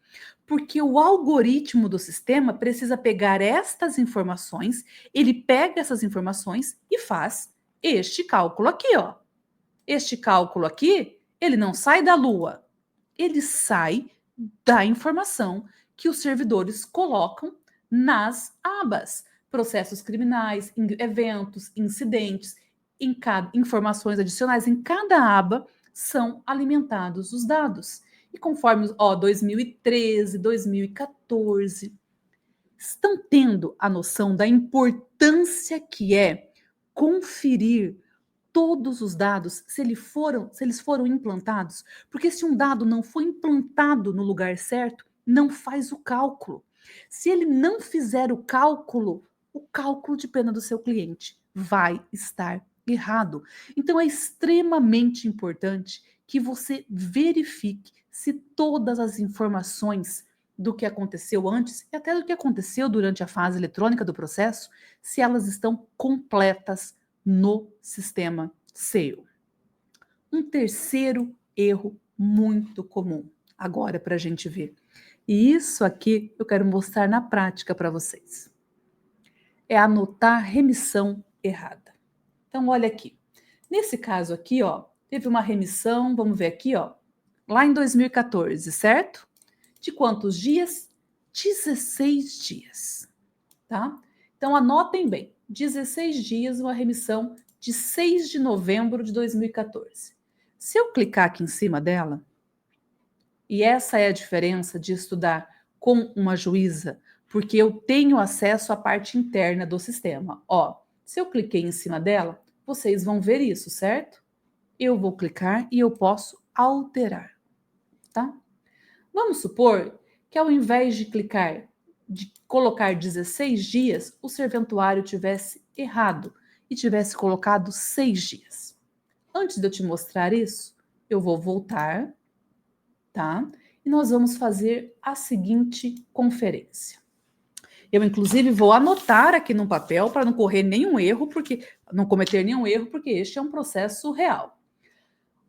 porque o algoritmo do sistema precisa pegar estas informações, ele pega essas informações e faz este cálculo aqui, ó. Este cálculo aqui, ele não sai da lua, ele sai da informação que os servidores colocam nas abas, processos criminais, eventos, incidentes, informações adicionais, em cada aba são alimentados os dados. E conforme, 2013, 2014, estão tendo a noção da importância que é conferir todos os dados, se eles foram implantados? Porque se um dado não foi implantado no lugar certo, não faz o cálculo. Se ele não fizer o cálculo o cálculo de pena do seu cliente vai estar errado. Então é extremamente importante que você verifique se todas as informações do que aconteceu antes e até do que aconteceu durante a fase eletrônica do processo, se elas estão completas no sistema SEO. Um terceiro erro muito comum, agora para a gente ver. E isso aqui eu quero mostrar na prática para vocês. É anotar remissão errada. Então, olha aqui. Nesse caso aqui, ó, teve uma remissão, vamos ver aqui, ó, lá em 2014, certo? De quantos dias? 16 dias, tá? Então, anotem bem, 16 dias, uma remissão de 6 de novembro de 2014. Se eu clicar aqui em cima dela, e essa é a diferença de estudar com uma juíza, porque eu tenho acesso à parte interna do sistema. Ó, se eu cliquei em cima dela, vocês vão ver isso, certo? Eu vou clicar e eu posso alterar, tá? Vamos supor que ao invés de colocar 16 dias, o serventuário tivesse errado e tivesse colocado 6 dias. Antes de eu te mostrar isso, eu vou voltar, tá? E nós vamos fazer a seguinte conferência. Eu, inclusive, vou anotar aqui no papel para não cometer nenhum erro, porque este é um processo real.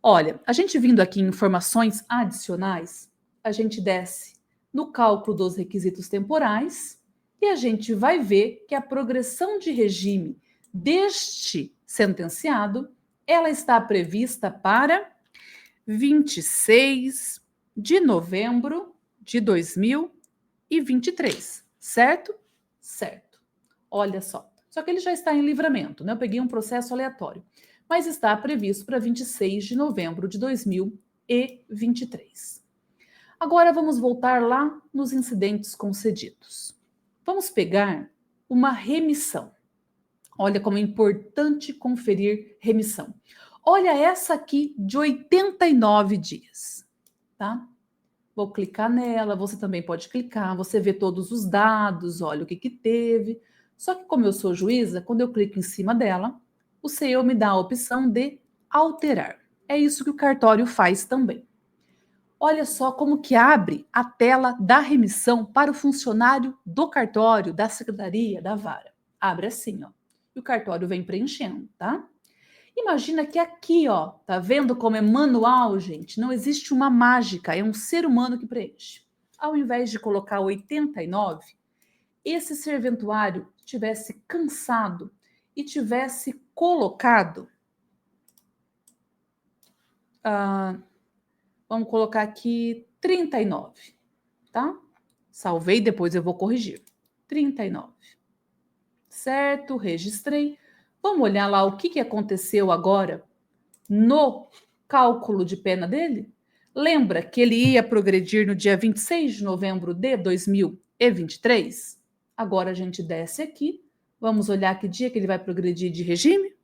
Olha, a gente vindo aqui em informações adicionais, a gente desce no cálculo dos requisitos temporais e a gente vai ver que a progressão de regime deste sentenciado, ela está prevista para 26 de novembro de 2023, certo? Certo. Olha só. Só que ele já está em livramento, né? Eu peguei um processo aleatório, mas está previsto para 26 de novembro de 2023. Agora vamos voltar lá nos incidentes concedidos. Vamos pegar uma remissão. Olha como é importante conferir remissão. Olha essa aqui de 89 dias, tá? Vou clicar nela, você também pode clicar, você vê todos os dados, olha o que teve. Só que como eu sou juíza, quando eu clico em cima dela, o CEO me dá a opção de alterar. É isso que o cartório faz também. Olha só como que abre a tela da remissão para o funcionário do cartório, da secretaria, da vara. Abre assim, ó. E o cartório vem preenchendo, tá? Imagina que aqui, ó, tá vendo como é manual, gente? Não existe uma mágica, é um ser humano que preenche. Ao invés de colocar 89, esse serventuário tivesse cansado e tivesse colocado, vamos colocar aqui 39, tá? Salvei, depois eu vou corrigir. 39. Certo, registrei. Vamos olhar lá o que aconteceu agora no cálculo de pena dele? Lembra que ele ia progredir no dia 26 de novembro de 2023? Agora a gente desce aqui. Vamos olhar que dia que ele vai progredir de regime?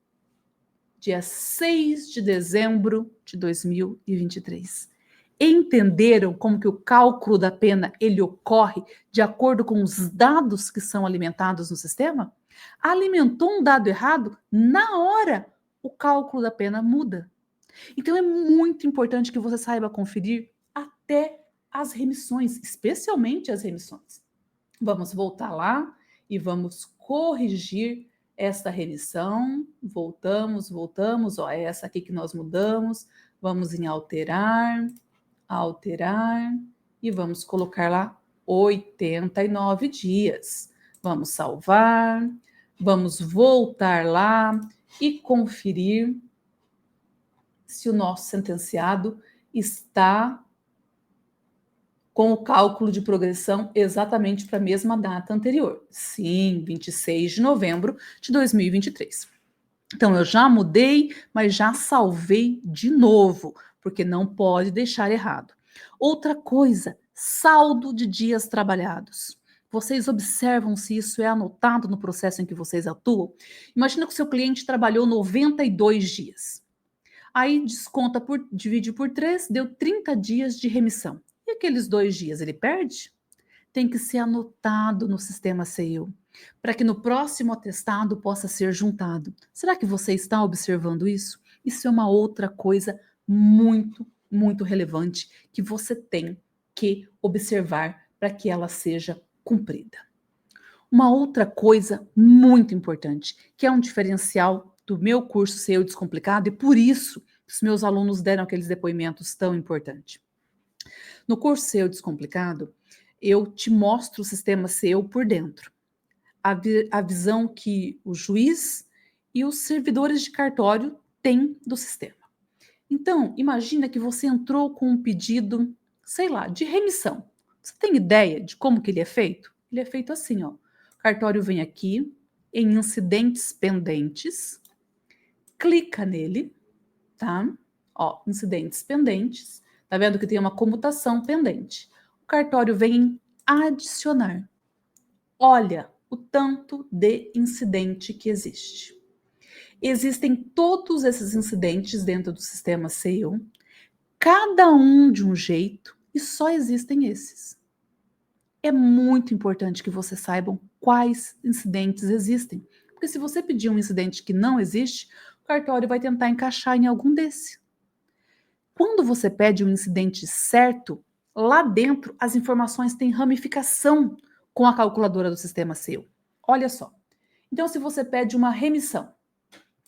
Dia 6 de dezembro de 2023. Entenderam como que o cálculo da pena ele ocorre de acordo com os dados que são alimentados no sistema? Alimentou um dado errado, na hora o cálculo da pena muda. Então é muito importante que você saiba conferir até as remissões, especialmente as remissões. Vamos voltar lá e vamos corrigir esta remissão. Voltamos, ó, é essa aqui que nós mudamos. Vamos em alterar e vamos colocar lá 89 dias. Vamos salvar, vamos voltar lá e conferir se o nosso sentenciado está com o cálculo de progressão exatamente para a mesma data anterior. Sim, 26 de novembro de 2023. Então, eu já mudei, mas já salvei de novo, porque não pode deixar errado. Outra coisa, saldo de dias trabalhados. Vocês observam se isso é anotado no processo em que vocês atuam? Imagina que o seu cliente trabalhou 92 dias. Aí desconta divide por 3, deu 30 dias de remissão. E aqueles 2 dias ele perde? Tem que ser anotado no sistema SEO. para que no próximo atestado possa ser juntado. Será que você está observando isso? Isso é uma outra coisa muito, muito relevante que você tem que observar para que ela seja cumprida. Uma outra coisa muito importante, que é um diferencial do meu curso SEO Descomplicado, e por isso os meus alunos deram aqueles depoimentos tão importantes. No curso SEO Descomplicado, eu te mostro o sistema SEO por dentro. A visão que o juiz e os servidores de cartório têm do sistema. Então, imagina que você entrou com um pedido, sei lá, de remissão. Você tem ideia de como que ele é feito? Ele é feito assim, ó. O cartório vem aqui em incidentes pendentes, clica nele, tá? Ó, incidentes pendentes. Tá vendo que tem uma comutação pendente. O cartório vem em adicionar. Olha o tanto de incidente que existe. Existem todos esses incidentes dentro do sistema SEO, cada um de um jeito, e só existem esses. É muito importante que vocês saibam quais incidentes existem, porque se você pedir um incidente que não existe, o cartório vai tentar encaixar em algum desse. Quando você pede um incidente certo, lá dentro as informações têm ramificação com a calculadora do sistema SEO. Olha só. Então, se você pede uma remissão,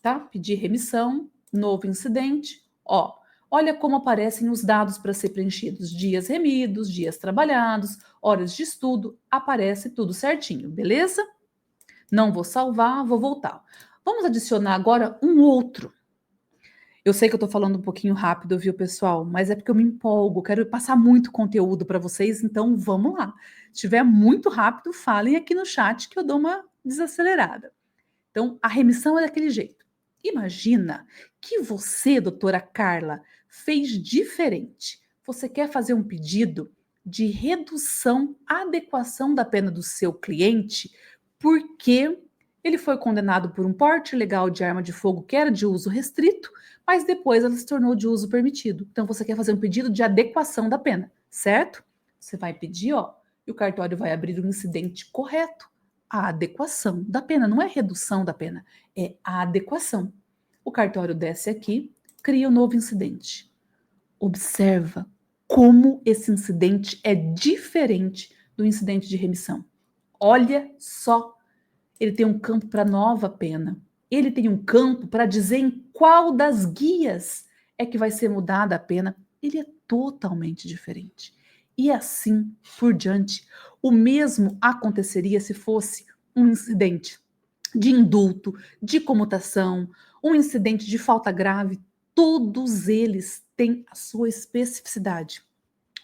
tá? Pedir remissão, novo incidente, ó. Olha como aparecem os dados para ser preenchidos. Dias remidos, dias trabalhados, horas de estudo, aparece tudo certinho, beleza? Não vou salvar, vou voltar. Vamos adicionar agora um outro. Eu sei que eu tô falando um pouquinho rápido, viu, pessoal? Mas é porque eu me empolgo, quero passar muito conteúdo para vocês, então vamos lá. Se estiver muito rápido, falem aqui no chat que eu dou uma desacelerada. Então, a remissão é daquele jeito. Imagina que você, doutora Carla, fez diferente. Você quer fazer um pedido de redução, adequação da pena do seu cliente, porque ele foi condenado por um porte ilegal de arma de fogo que era de uso restrito, mas depois ela se tornou de uso permitido. Então, você quer fazer um pedido de adequação da pena, certo? Você vai pedir, ó, e o cartório vai abrir o incidente correto. A adequação da pena, não é redução da pena, é a adequação. O cartório desce aqui, cria um novo incidente. Observa como esse incidente é diferente do incidente de remissão. Olha só, ele tem um campo para nova pena. Ele tem um campo para dizer em qual das guias é que vai ser mudada a pena. Ele é totalmente diferente. E assim por diante. O mesmo aconteceria se fosse um incidente de indulto, de comutação, um incidente de falta grave. Todos eles têm a sua especificidade.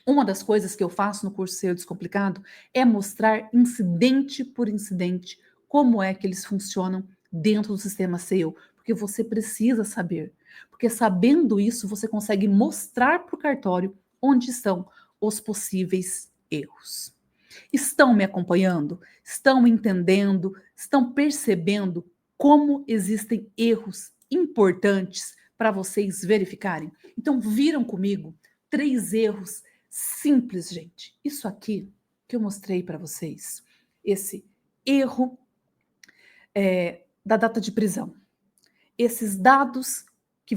Uma das coisas que eu faço no curso SEO Descomplicado é mostrar incidente por incidente como é que eles funcionam dentro do sistema SEO, porque você precisa saber. Porque sabendo isso, você consegue mostrar para o cartório onde estão os possíveis erros. Estão me acompanhando? Estão entendendo? Estão percebendo como existem erros importantes para vocês verificarem? Então, viram comigo 3 erros simples, gente. Isso aqui que eu mostrei para vocês, esse erro da data de prisão, esses dados que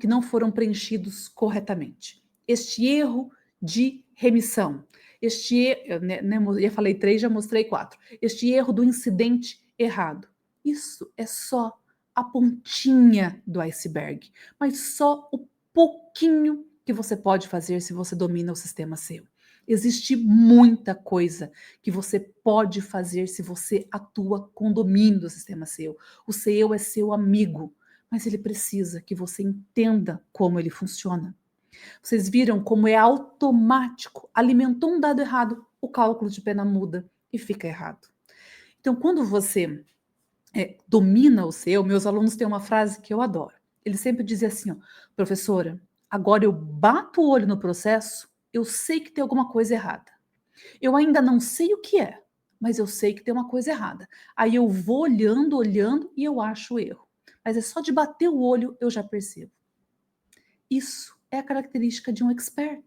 não foram preenchidos corretamente, este erro de remissão, já falei 3, já mostrei 4, este erro do incidente errado. Isso é só a pontinha do iceberg, mas só o pouquinho que você pode fazer se você domina o sistema SEO. Existe muita coisa que você pode fazer se você atua com domínio do sistema SEO. O SEO é seu amigo, mas ele precisa que você entenda como ele funciona. Vocês viram como é automático, alimentou um dado errado, o cálculo de pena muda e fica errado. Então, quando você domina o SEO, meus alunos têm uma frase que eu adoro. Eles sempre dizem assim, ó, professora, agora eu bato o olho no processo, eu sei que tem alguma coisa errada. Eu ainda não sei o que é, mas eu sei que tem uma coisa errada. Aí eu vou olhando e eu acho o erro. Mas é só de bater o olho eu já percebo. Isso é a característica de um expert.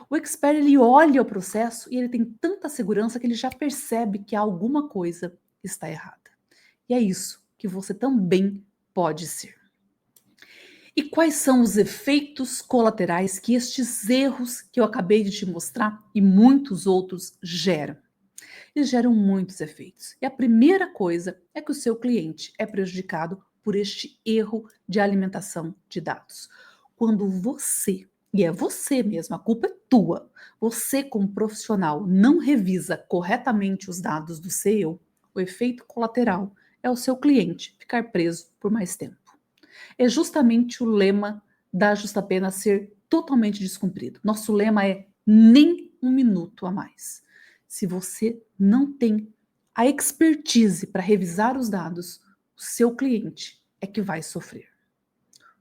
O expert, ele olha o processo e ele tem tanta segurança que ele já percebe que há alguma coisa está errada. E é isso que você também pode ser. E quais são os efeitos colaterais que estes erros que eu acabei de te mostrar e muitos outros geram? Eles geram muitos efeitos. E a primeira coisa é que o seu cliente é prejudicado por este erro de alimentação de dados. Quando você, e é você mesmo, a culpa é tua, você como profissional não revisa corretamente os dados do seu, o efeito colateral é o seu cliente ficar preso por mais tempo. É justamente o lema da justa pena ser totalmente descumprido. Nosso lema é nem um minuto a mais. Se você não tem a expertise para revisar os dados, o seu cliente é que vai sofrer.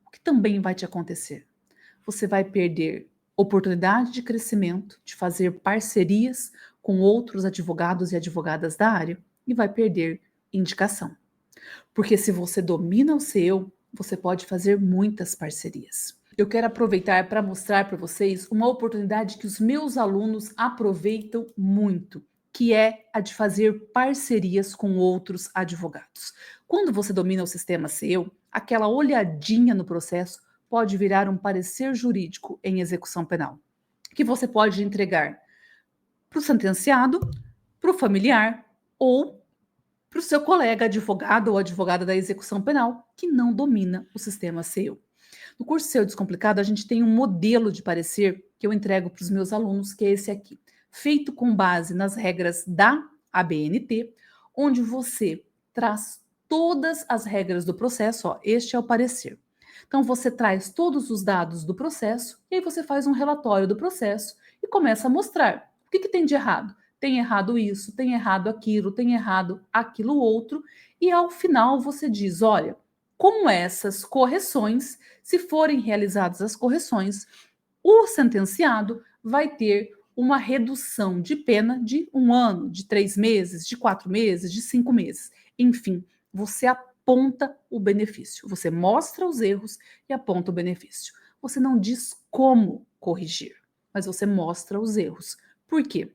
O que também vai te acontecer? Você vai perder oportunidade de crescimento, de fazer parcerias com outros advogados e advogadas da área e vai perder indicação. Porque se você domina o seu, você pode fazer muitas parcerias. Eu quero aproveitar para mostrar para vocês uma oportunidade que os meus alunos aproveitam muito, que é a de fazer parcerias com outros advogados. Quando você domina o sistema seu, aquela olhadinha no processo pode virar um parecer jurídico em execução penal, que você pode entregar para o sentenciado, para o familiar ou para o seu colega advogado ou advogada da execução penal que não domina o sistema seu. No curso Seu Descomplicado, a gente tem um modelo de parecer que eu entrego para os meus alunos, que é esse aqui, feito com base nas regras da ABNT, onde você traz todas as regras do processo, ó, este é o parecer. Então, você traz todos os dados do processo e aí você faz um relatório do processo e começa a mostrar o que tem de errado. Tem errado isso, tem errado aquilo, tem errado aquilo outro, e ao final você diz, olha, com essas correções, se forem realizadas as correções, o sentenciado vai ter uma redução de pena de 1 ano, de 3 meses, de 4 meses, de 5 meses. Enfim, você aponta o benefício, você mostra os erros e aponta o benefício. Você não diz como corrigir, mas você mostra os erros. Por quê?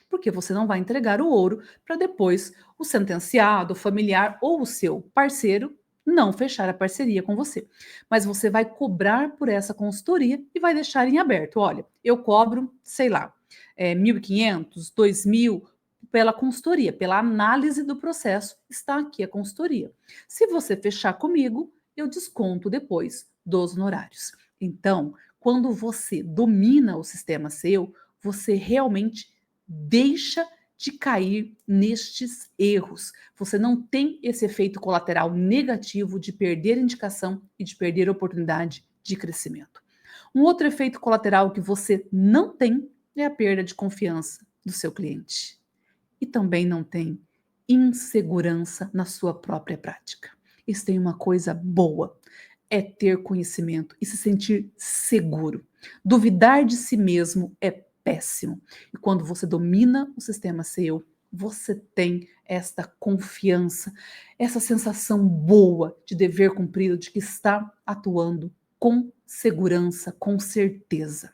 Porque você não vai entregar o ouro para depois o sentenciado, o familiar ou o seu parceiro não fechar a parceria com você. Mas você vai cobrar por essa consultoria e vai deixar em aberto. Olha, eu cobro, sei lá, 1.500, 2.000 pela consultoria, pela análise do processo, está aqui a consultoria. Se você fechar comigo, eu desconto depois dos honorários. Então, quando você domina o sistema seu, você realmente deixa de cair nestes erros. Você não tem esse efeito colateral negativo de perder indicação e de perder oportunidade de crescimento. Um outro efeito colateral que você não tem é a perda de confiança do seu cliente. E também não tem insegurança na sua própria prática. Isso tem uma coisa boa, é ter conhecimento e se sentir seguro. Duvidar de si mesmo é péssimo. E quando você domina o sistema seu, você tem esta confiança, essa sensação boa de dever cumprido, de que está atuando com segurança, com certeza.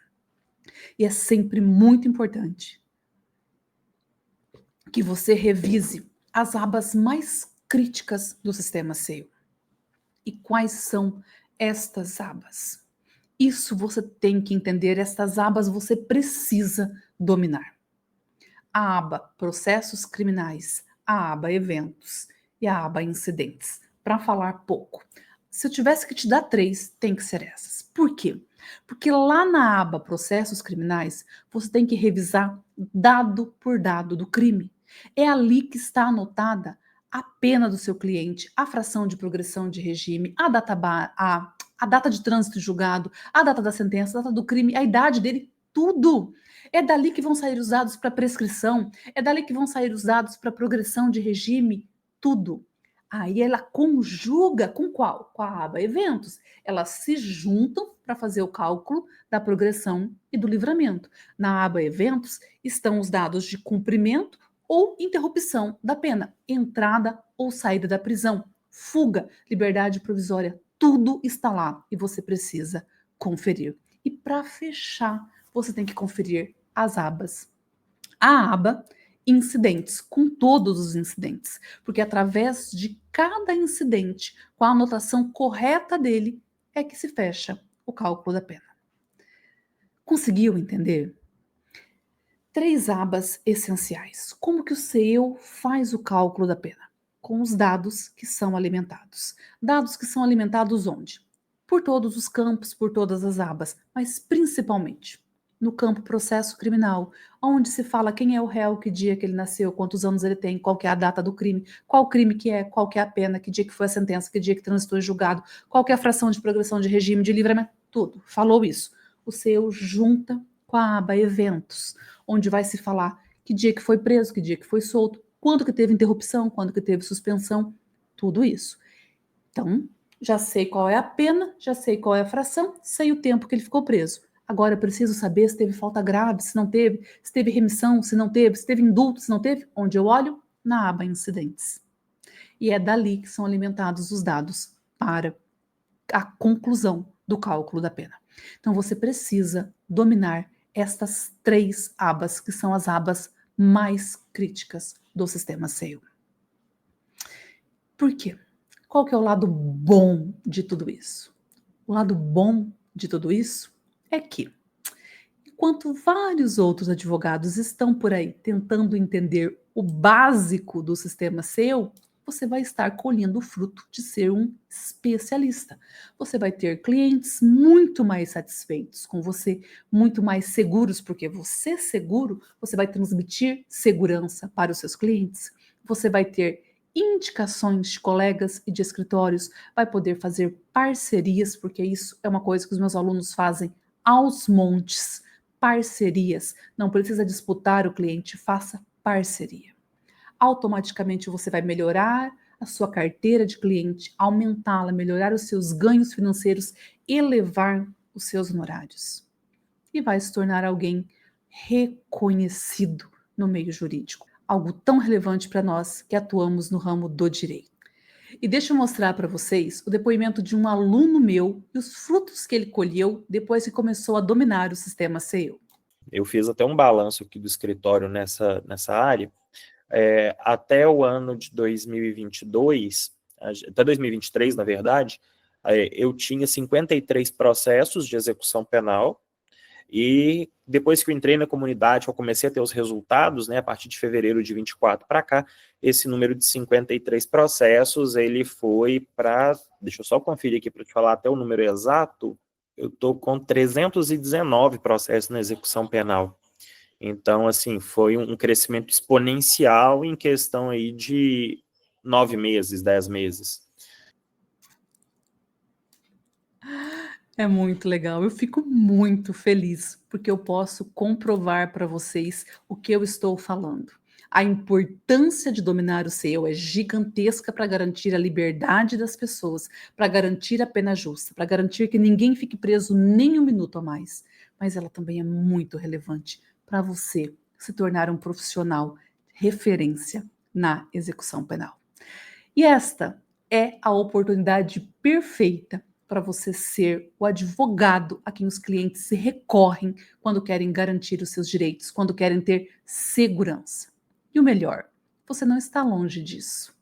E é sempre muito importante que você revise as abas mais críticas do sistema seu. E quais são estas abas? Isso você tem que entender, estas abas você precisa dominar. A aba processos criminais, a aba eventos e a aba incidentes. Para falar pouco. Se eu tivesse que te dar 3, tem que ser essas. Por quê? Porque lá na aba processos criminais, você tem que revisar dado por dado do crime. É ali que está anotada a pena do seu cliente, a fração de progressão de regime, a data de trânsito julgado, a data da sentença, a data do crime, a idade dele, tudo. É dali que vão sair os dados para prescrição, é dali que vão sair os dados para progressão de regime, tudo. Aí ela conjuga com qual? Com a aba eventos. Elas se juntam para fazer o cálculo da progressão e do livramento. Na aba eventos estão os dados de cumprimento ou interrupção da pena, entrada ou saída da prisão, fuga, liberdade provisória, tudo está lá e você precisa conferir. E para fechar, você tem que conferir as abas. A aba incidentes, com todos os incidentes, porque através de cada incidente, com a anotação correta dele, é que se fecha o cálculo da pena. Conseguiu entender? 3 abas essenciais. Como que o CEU faz o cálculo da pena? Com os dados que são alimentados. Dados que são alimentados onde? Por todos os campos, por todas as abas, mas principalmente no campo processo criminal, onde se fala quem é o réu, que dia que ele nasceu, quantos anos ele tem, qual que é a data do crime, qual crime que é, qual que é a pena, que dia que foi a sentença, que dia que transitou em julgado, qual que é a fração de progressão de regime de livramento, tudo. Falou isso. O CEU junta com a aba eventos, onde vai se falar que dia que foi preso, que dia que foi solto, quando que teve interrupção, quando que teve suspensão, tudo isso. Então, já sei qual é a pena, já sei qual é a fração, sei o tempo que ele ficou preso. Agora eu preciso saber se teve falta grave, se não teve, se teve remissão, se não teve, se teve indulto, se não teve. Onde eu olho? Na aba incidentes. E é dali que são alimentados os dados para a conclusão do cálculo da pena. Então você precisa dominar estas 3 abas, que são as abas mais críticas do sistema CEU. Por quê? Qual que é o lado bom de tudo isso? O lado bom de tudo isso é que, enquanto vários outros advogados estão por aí tentando entender o básico do sistema CEU, você vai estar colhendo o fruto de ser um especialista. Você vai ter clientes muito mais satisfeitos com você, muito mais seguros, porque você seguro, você vai transmitir segurança para os seus clientes. Você vai ter indicações de colegas e de escritórios, vai poder fazer parcerias, porque isso é uma coisa que os meus alunos fazem aos montes. Parcerias. Não precisa disputar o cliente, faça parceria. Automaticamente você vai melhorar a sua carteira de cliente, aumentá-la, melhorar os seus ganhos financeiros, elevar os seus honorários. E vai se tornar alguém reconhecido no meio jurídico. Algo tão relevante para nós que atuamos no ramo do direito. E deixa eu mostrar para vocês o depoimento de um aluno meu e os frutos que ele colheu depois que começou a dominar o sistema CEU. Eu fiz até um balanço aqui do escritório nessa área. Até o ano de 2022, até 2023, na verdade, eu tinha 53 processos de execução penal, e depois que eu entrei na comunidade, eu comecei a ter os resultados, né, a partir de fevereiro de 24 para cá, esse número de 53 processos, ele foi para, deixa eu só conferir aqui para te falar até o número exato, eu estou com 319 processos na execução penal. Então, assim, foi um crescimento exponencial em questão aí de 9 meses, 10 meses. É muito legal, eu fico muito feliz, porque eu posso comprovar para vocês o que eu estou falando. A importância de dominar o CEU é gigantesca para garantir a liberdade das pessoas, para garantir a pena justa, para garantir que ninguém fique preso nem um minuto a mais. Mas ela também é muito relevante para você se tornar um profissional referência na execução penal. E esta é a oportunidade perfeita para você ser o advogado a quem os clientes se recorrem quando querem garantir os seus direitos, quando querem ter segurança. E o melhor, você não está longe disso.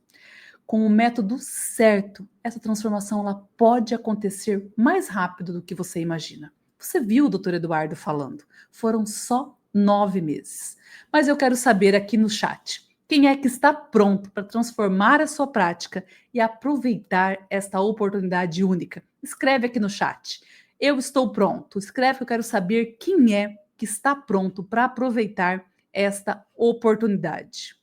Com o método certo, essa transformação ela pode acontecer mais rápido do que você imagina. Você viu o Dr. Eduardo falando, foram só 9 meses. Mas eu quero saber aqui no chat, quem é que está pronto para transformar a sua prática e aproveitar esta oportunidade única? Escreve aqui no chat. Eu estou pronto. Escreve que eu quero saber quem é que está pronto para aproveitar esta oportunidade.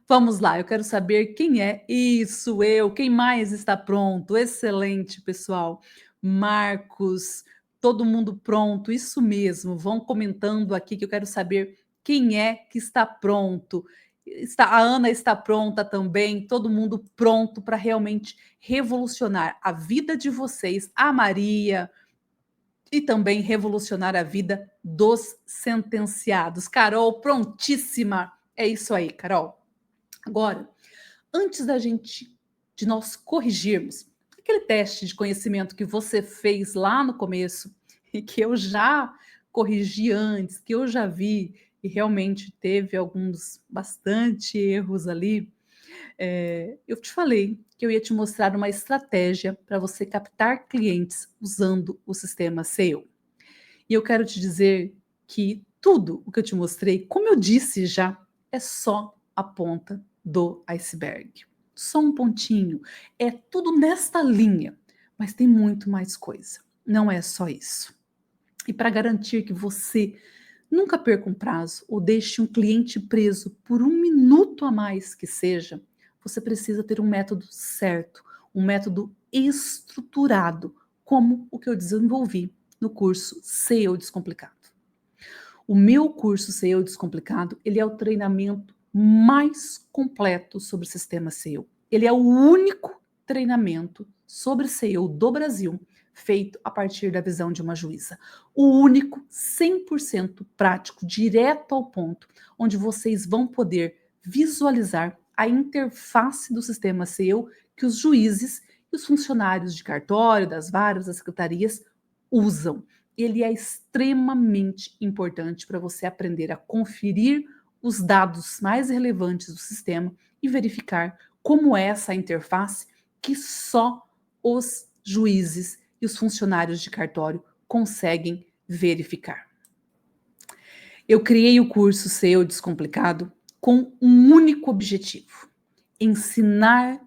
Vamos lá, eu quero saber quem é. Isso, eu. Quem mais está pronto? Excelente, pessoal. Marcos, todo mundo pronto. Isso mesmo. Vão comentando aqui que eu quero saber quem é que está pronto. A Ana está pronta também. Todo mundo pronto para realmente revolucionar a vida de vocês. A Maria e também revolucionar a vida dos sentenciados. Carol, prontíssima. É isso aí, Carol. Agora, antes de nós corrigirmos aquele teste de conhecimento que você fez lá no começo e que eu já corrigi antes, que eu já vi, e realmente teve bastante erros ali, eu te falei que eu ia te mostrar uma estratégia para você captar clientes usando o sistema SEO. E eu quero te dizer que tudo o que eu te mostrei, como eu disse já, é só a ponta do iceberg. Só um pontinho. É tudo nesta linha, mas tem muito mais coisa. Não é só isso. E para garantir que você nunca perca um prazo ou deixe um cliente preso por 1 minuto a mais que seja, você precisa ter um método certo, um método estruturado, como o que eu desenvolvi no curso SEO Descomplicado. O meu curso SEO Descomplicado, ele é o treinamento mais completo sobre o sistema SEO. Ele é o único treinamento sobre SEO do Brasil feito a partir da visão de uma juíza. O único, 100% prático, direto ao ponto, onde vocês vão poder visualizar a interface do sistema SEO que os juízes e os funcionários de cartório, das varas, das secretarias usam. Ele é extremamente importante para você aprender a conferir os dados mais relevantes do sistema e verificar como é essa interface que só os juízes e os funcionários de cartório conseguem verificar. Eu criei o curso SEO Descomplicado com um único objetivo: ensinar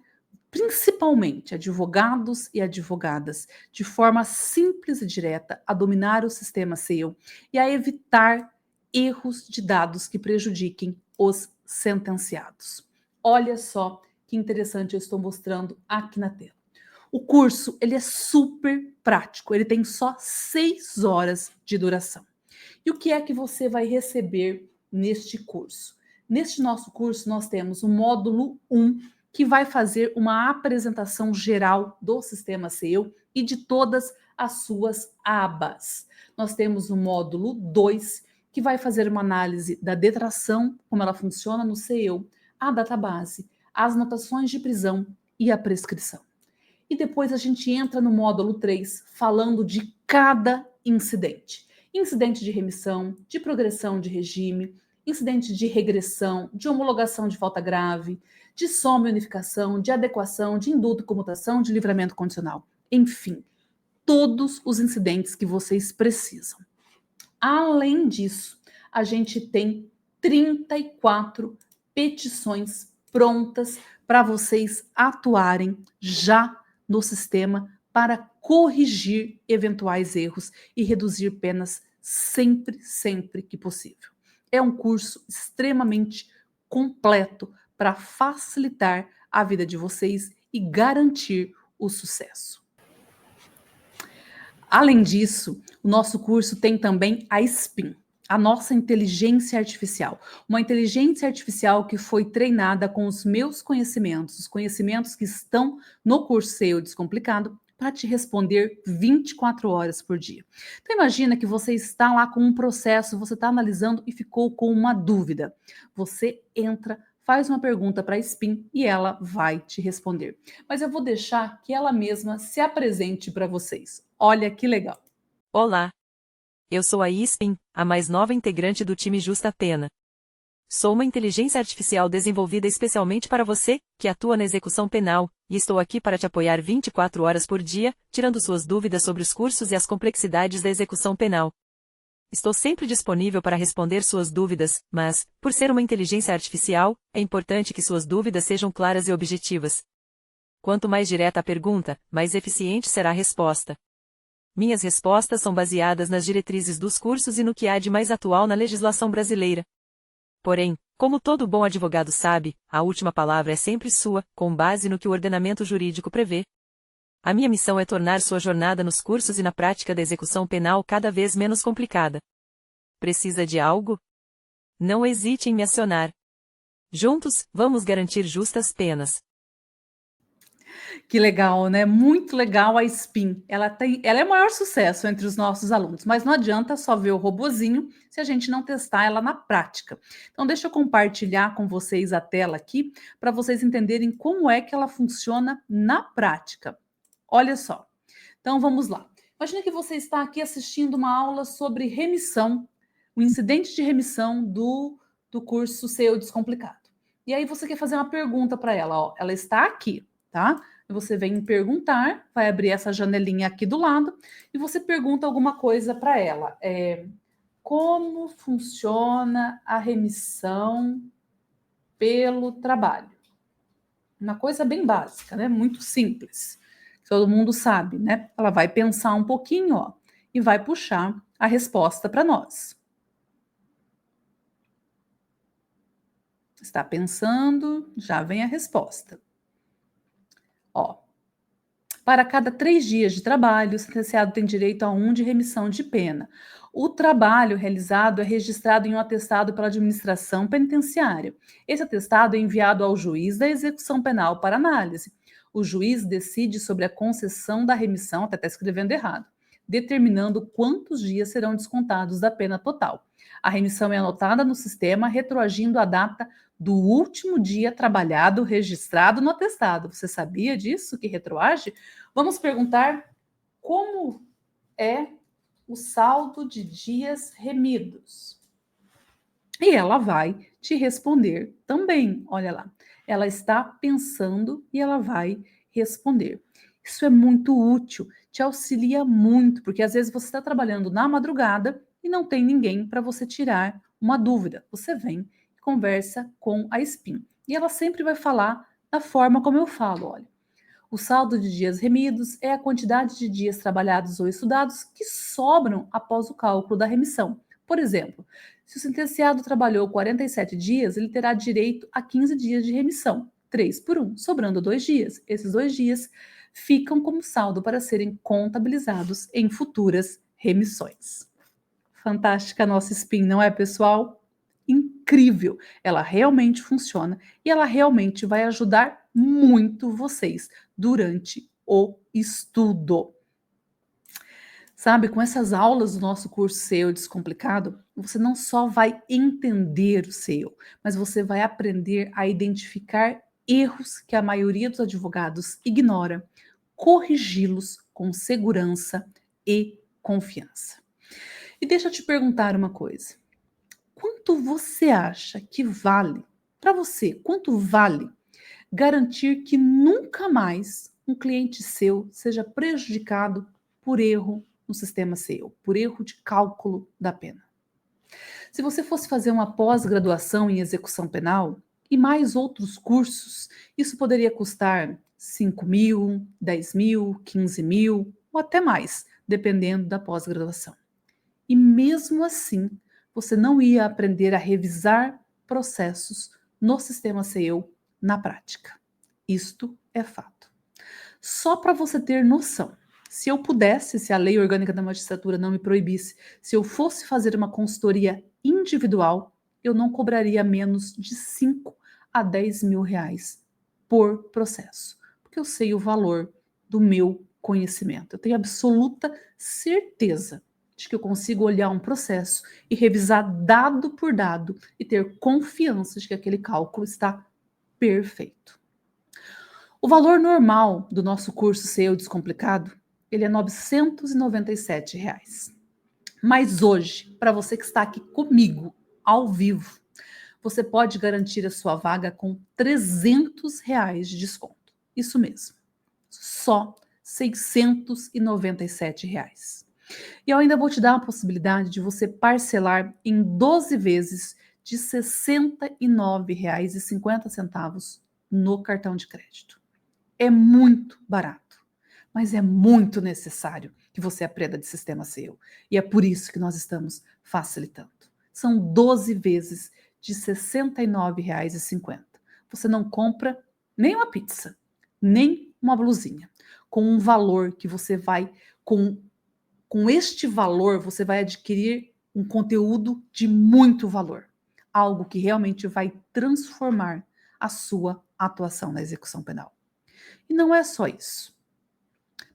principalmente advogados e advogadas de forma simples e direta a dominar o sistema SEO e a evitar erros de dados que prejudiquem os sentenciados. Olha só que interessante eu estou mostrando aqui na tela. O curso, ele é super prático, ele tem só 6 horas de duração. E o que é que você vai receber neste curso? Neste nosso curso, nós temos o módulo 1, que vai fazer uma apresentação geral do sistema SEO e de todas as suas abas. Nós temos o módulo 2, que vai fazer uma análise da detração, como ela funciona no SEO, a database, as notações de prisão e a prescrição. E depois a gente entra no módulo 3, falando de cada incidente. Incidente de remissão, de progressão de regime, incidente de regressão, de homologação de falta grave, de soma e unificação, de adequação, de indulto e comutação, de livramento condicional. Enfim, todos os incidentes que vocês precisam. Além disso, a gente tem 34 petições prontas para vocês atuarem já no sistema para corrigir eventuais erros e reduzir penas sempre que possível. É um curso extremamente completo para facilitar a vida de vocês e garantir o sucesso. Além disso, o nosso curso tem também a SPIN, a nossa inteligência artificial. Uma inteligência artificial que foi treinada com os meus conhecimentos, os conhecimentos que estão no curso SEO Descomplicado, para te responder 24 horas por dia. Então imagina que você está lá com um processo, você está analisando e ficou com uma dúvida. Você entra, faz uma pergunta para a SPIN e ela vai te responder. Mas eu vou deixar que ela mesma se apresente para vocês. Olha que legal. Olá! Eu sou a SPIN, a mais nova integrante do time Justa Pena. Sou uma inteligência artificial desenvolvida especialmente para você, que atua na execução penal, e estou aqui para te apoiar 24 horas por dia, tirando suas dúvidas sobre os cursos e as complexidades da execução penal. Estou sempre disponível para responder suas dúvidas, mas, por ser uma inteligência artificial, é importante que suas dúvidas sejam claras e objetivas. Quanto mais direta a pergunta, mais eficiente será a resposta. Minhas respostas são baseadas nas diretrizes dos cursos e no que há de mais atual na legislação brasileira. Porém, como todo bom advogado sabe, a última palavra é sempre sua, com base no que o ordenamento jurídico prevê. A minha missão é tornar sua jornada nos cursos e na prática da execução penal cada vez menos complicada. Precisa de algo? Não hesite em me acionar. Juntos, vamos garantir justas penas. Que legal, né? Muito legal a SPIN. Ela é o maior sucesso entre os nossos alunos, mas não adianta só ver o robozinho se a gente não testar ela na prática. Então, deixa eu compartilhar com vocês a tela aqui para vocês entenderem como é que ela funciona na prática. Olha só. Então, vamos lá. Imagina que você está aqui assistindo uma aula sobre remissão o incidente de remissão do curso Seu Descomplicado. E aí você quer fazer uma pergunta para ela, ó, ela está aqui, tá? E você vem perguntar, vai abrir essa janelinha aqui do lado e você pergunta alguma coisa para ela. Como funciona a remissão pelo trabalho? Uma coisa bem básica, né? Muito simples. Todo mundo sabe, né? Ela vai pensar um pouquinho, ó, e vai puxar a resposta para nós. Está pensando, já vem a resposta. Ó, para cada 3 dias de trabalho, o sentenciado tem direito a 1 de remissão de pena. O trabalho realizado é registrado em um atestado pela administração penitenciária. Esse atestado é enviado ao juiz da execução penal para análise. O juiz decide sobre a concessão da remissão, até está escrevendo errado, determinando quantos dias serão descontados da pena total. A remissão é anotada no sistema, retroagindo a data do último dia trabalhado registrado no atestado. Você sabia disso, que retroage? Vamos perguntar como é o saldo de dias remidos. E ela vai te responder também. Olha lá, ela está pensando e ela vai responder. Isso é muito útil, te auxilia muito, porque às vezes você está trabalhando na madrugada e não tem ninguém para você tirar uma dúvida. Você vem e conversa com a SPIN. E ela sempre vai falar da forma como eu falo, olha. O saldo de dias remidos é a quantidade de dias trabalhados ou estudados que sobram após o cálculo da remissão. Por exemplo, se o sentenciado trabalhou 47 dias, ele terá direito a 15 dias de remissão, 3 por 1, sobrando 2 dias. Esses 2 dias ficam como saldo para serem contabilizados em futuras remissões. Fantástica a nossa SPIN, não é, pessoal? Incrível! Ela realmente funciona e ela realmente vai ajudar muito vocês durante o estudo. Sabe, com essas aulas do nosso curso SEO Descomplicado, você não só vai entender o SEO, mas você vai aprender a identificar erros que a maioria dos advogados ignora, corrigi-los com segurança e confiança. E deixa eu te perguntar uma coisa. Quanto você acha que vale, para você, quanto vale garantir que nunca mais um cliente seu seja prejudicado por erro no sistema SEO, por erro de cálculo da pena? Se você fosse fazer uma pós-graduação em execução penal e mais outros cursos, isso poderia custar 5 mil, 10 mil, 15 mil ou até mais, dependendo da pós-graduação. E mesmo assim, você não ia aprender a revisar processos no sistema SEO na prática. Isto é fato. Só para você ter noção, se eu pudesse, se a Lei Orgânica da Magistratura não me proibisse, se eu fosse fazer uma consultoria individual, eu não cobraria menos de 5 a 10 mil reais por processo, porque eu sei o valor do meu conhecimento. Eu tenho absoluta certeza de que eu consigo olhar um processo e revisar dado por dado e ter confiança de que aquele cálculo está perfeito. O valor normal do nosso curso SEO Descomplicado, ele é R$ 997. Mas hoje, para você que está aqui comigo, ao vivo, você pode garantir a sua vaga com R$ 300 de desconto. Isso mesmo, só R$ 697. E eu ainda vou te dar a possibilidade de você parcelar em 12 vezes de R$ 69,50 no cartão de crédito. É muito barato, mas é muito necessário que você aprenda de sistema SEO. E é por isso que nós estamos facilitando. São 12 vezes de R$ 69,50. Você não compra nem uma pizza, nem uma blusinha, com um valor que você vai, com este valor, você vai adquirir um conteúdo de muito valor. Algo que realmente vai transformar a sua atuação na execução penal. E não é só isso.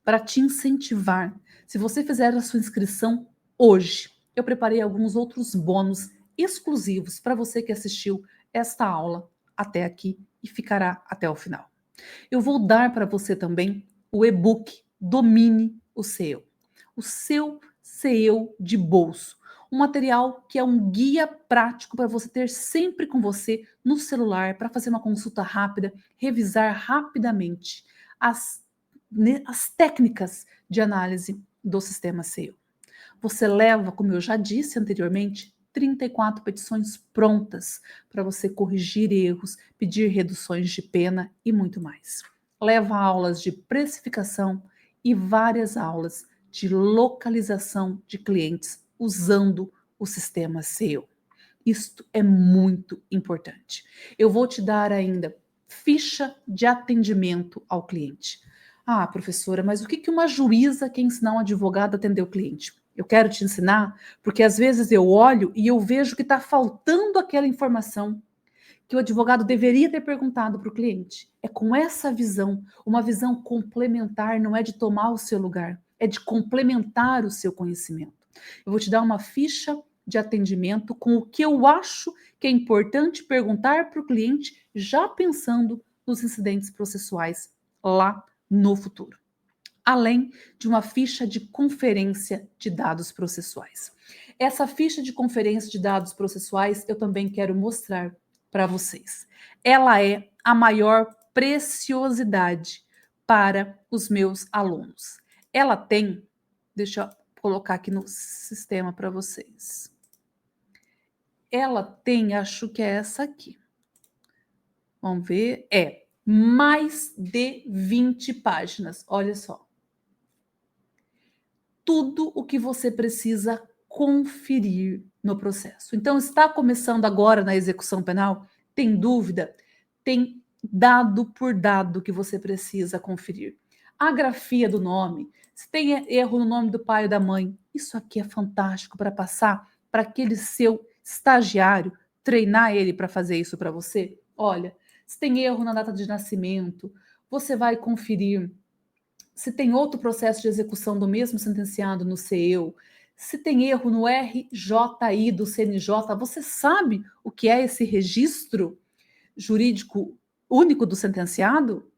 Para te incentivar, se você fizer a sua inscrição hoje, eu preparei alguns outros bônus exclusivos para você que assistiu esta aula até aqui e ficará até o final. Eu vou dar para você também o e-book Domine o SEO. O seu SEO de bolso, Um material que é um guia prático para você ter sempre com você no celular, para fazer uma consulta rápida, revisar rapidamente as técnicas de análise do sistema SEO. Você leva, como eu já disse anteriormente, 34 petições prontas para você corrigir erros, pedir reduções de pena e muito mais. Leva aulas de precificação e várias aulas de localização de clientes usando o sistema SEO. Isto é muito importante. Eu vou te dar ainda ficha de atendimento ao cliente. Ah, professora, mas o que uma juíza quer ensinar um advogado a atender o cliente? Eu quero te ensinar porque às vezes eu olho e eu vejo que está faltando aquela informação que o advogado deveria ter perguntado para o cliente. É com essa visão, uma visão complementar, não é de tomar o seu lugar, é de complementar o seu conhecimento. Eu vou te dar uma ficha de atendimento com o que eu acho que é importante perguntar para o cliente, já pensando nos incidentes processuais lá no futuro. Além de uma ficha de conferência de dados processuais. Essa ficha de conferência de dados processuais eu também quero mostrar para vocês. Ela é a maior preciosidade para os meus alunos. Ela tem, deixa eu colocar aqui no sistema para vocês. Ela tem, acho que é essa aqui. Vamos ver, mais de 20 páginas, olha só. Tudo o que você precisa conferir no processo. Então, está começando agora na execução penal? Tem dúvida? Tem dado por dado que você precisa conferir. A grafia do nome, se tem erro no nome do pai ou da mãe, isso aqui é fantástico para passar para aquele seu estagiário, treinar ele para fazer isso para você. Olha, se tem erro na data de nascimento, você vai conferir. Se tem outro processo de execução do mesmo sentenciado no CEU, se tem erro no RJI do CNJ, você sabe o que é esse registro jurídico único do sentenciado?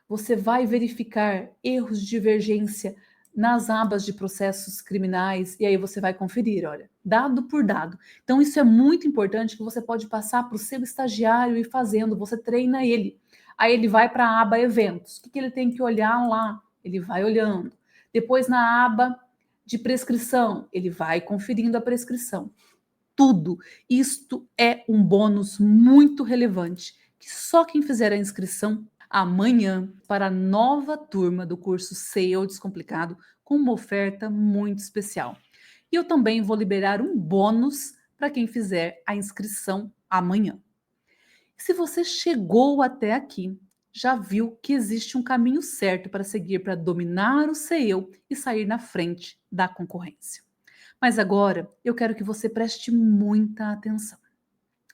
Você vai verificar erros de divergência nas abas de processos criminais e aí você vai conferir, olha, dado por dado. Então isso é muito importante que você pode passar para o seu estagiário e fazendo, você treina ele. Aí ele vai para a aba eventos. O que ele tem que olhar lá? Ele vai olhando. Depois na aba de prescrição, ele vai conferindo a prescrição. Tudo. Isto é um bônus muito relevante, que só quem fizer a inscrição amanhã para a nova turma do curso SEO Descomplicado com uma oferta muito especial. E eu também vou liberar um bônus para quem fizer a inscrição amanhã. Se você chegou até aqui, já viu que existe um caminho certo para seguir para dominar o SEO e sair na frente da concorrência. Mas agora eu quero que você preste muita atenção.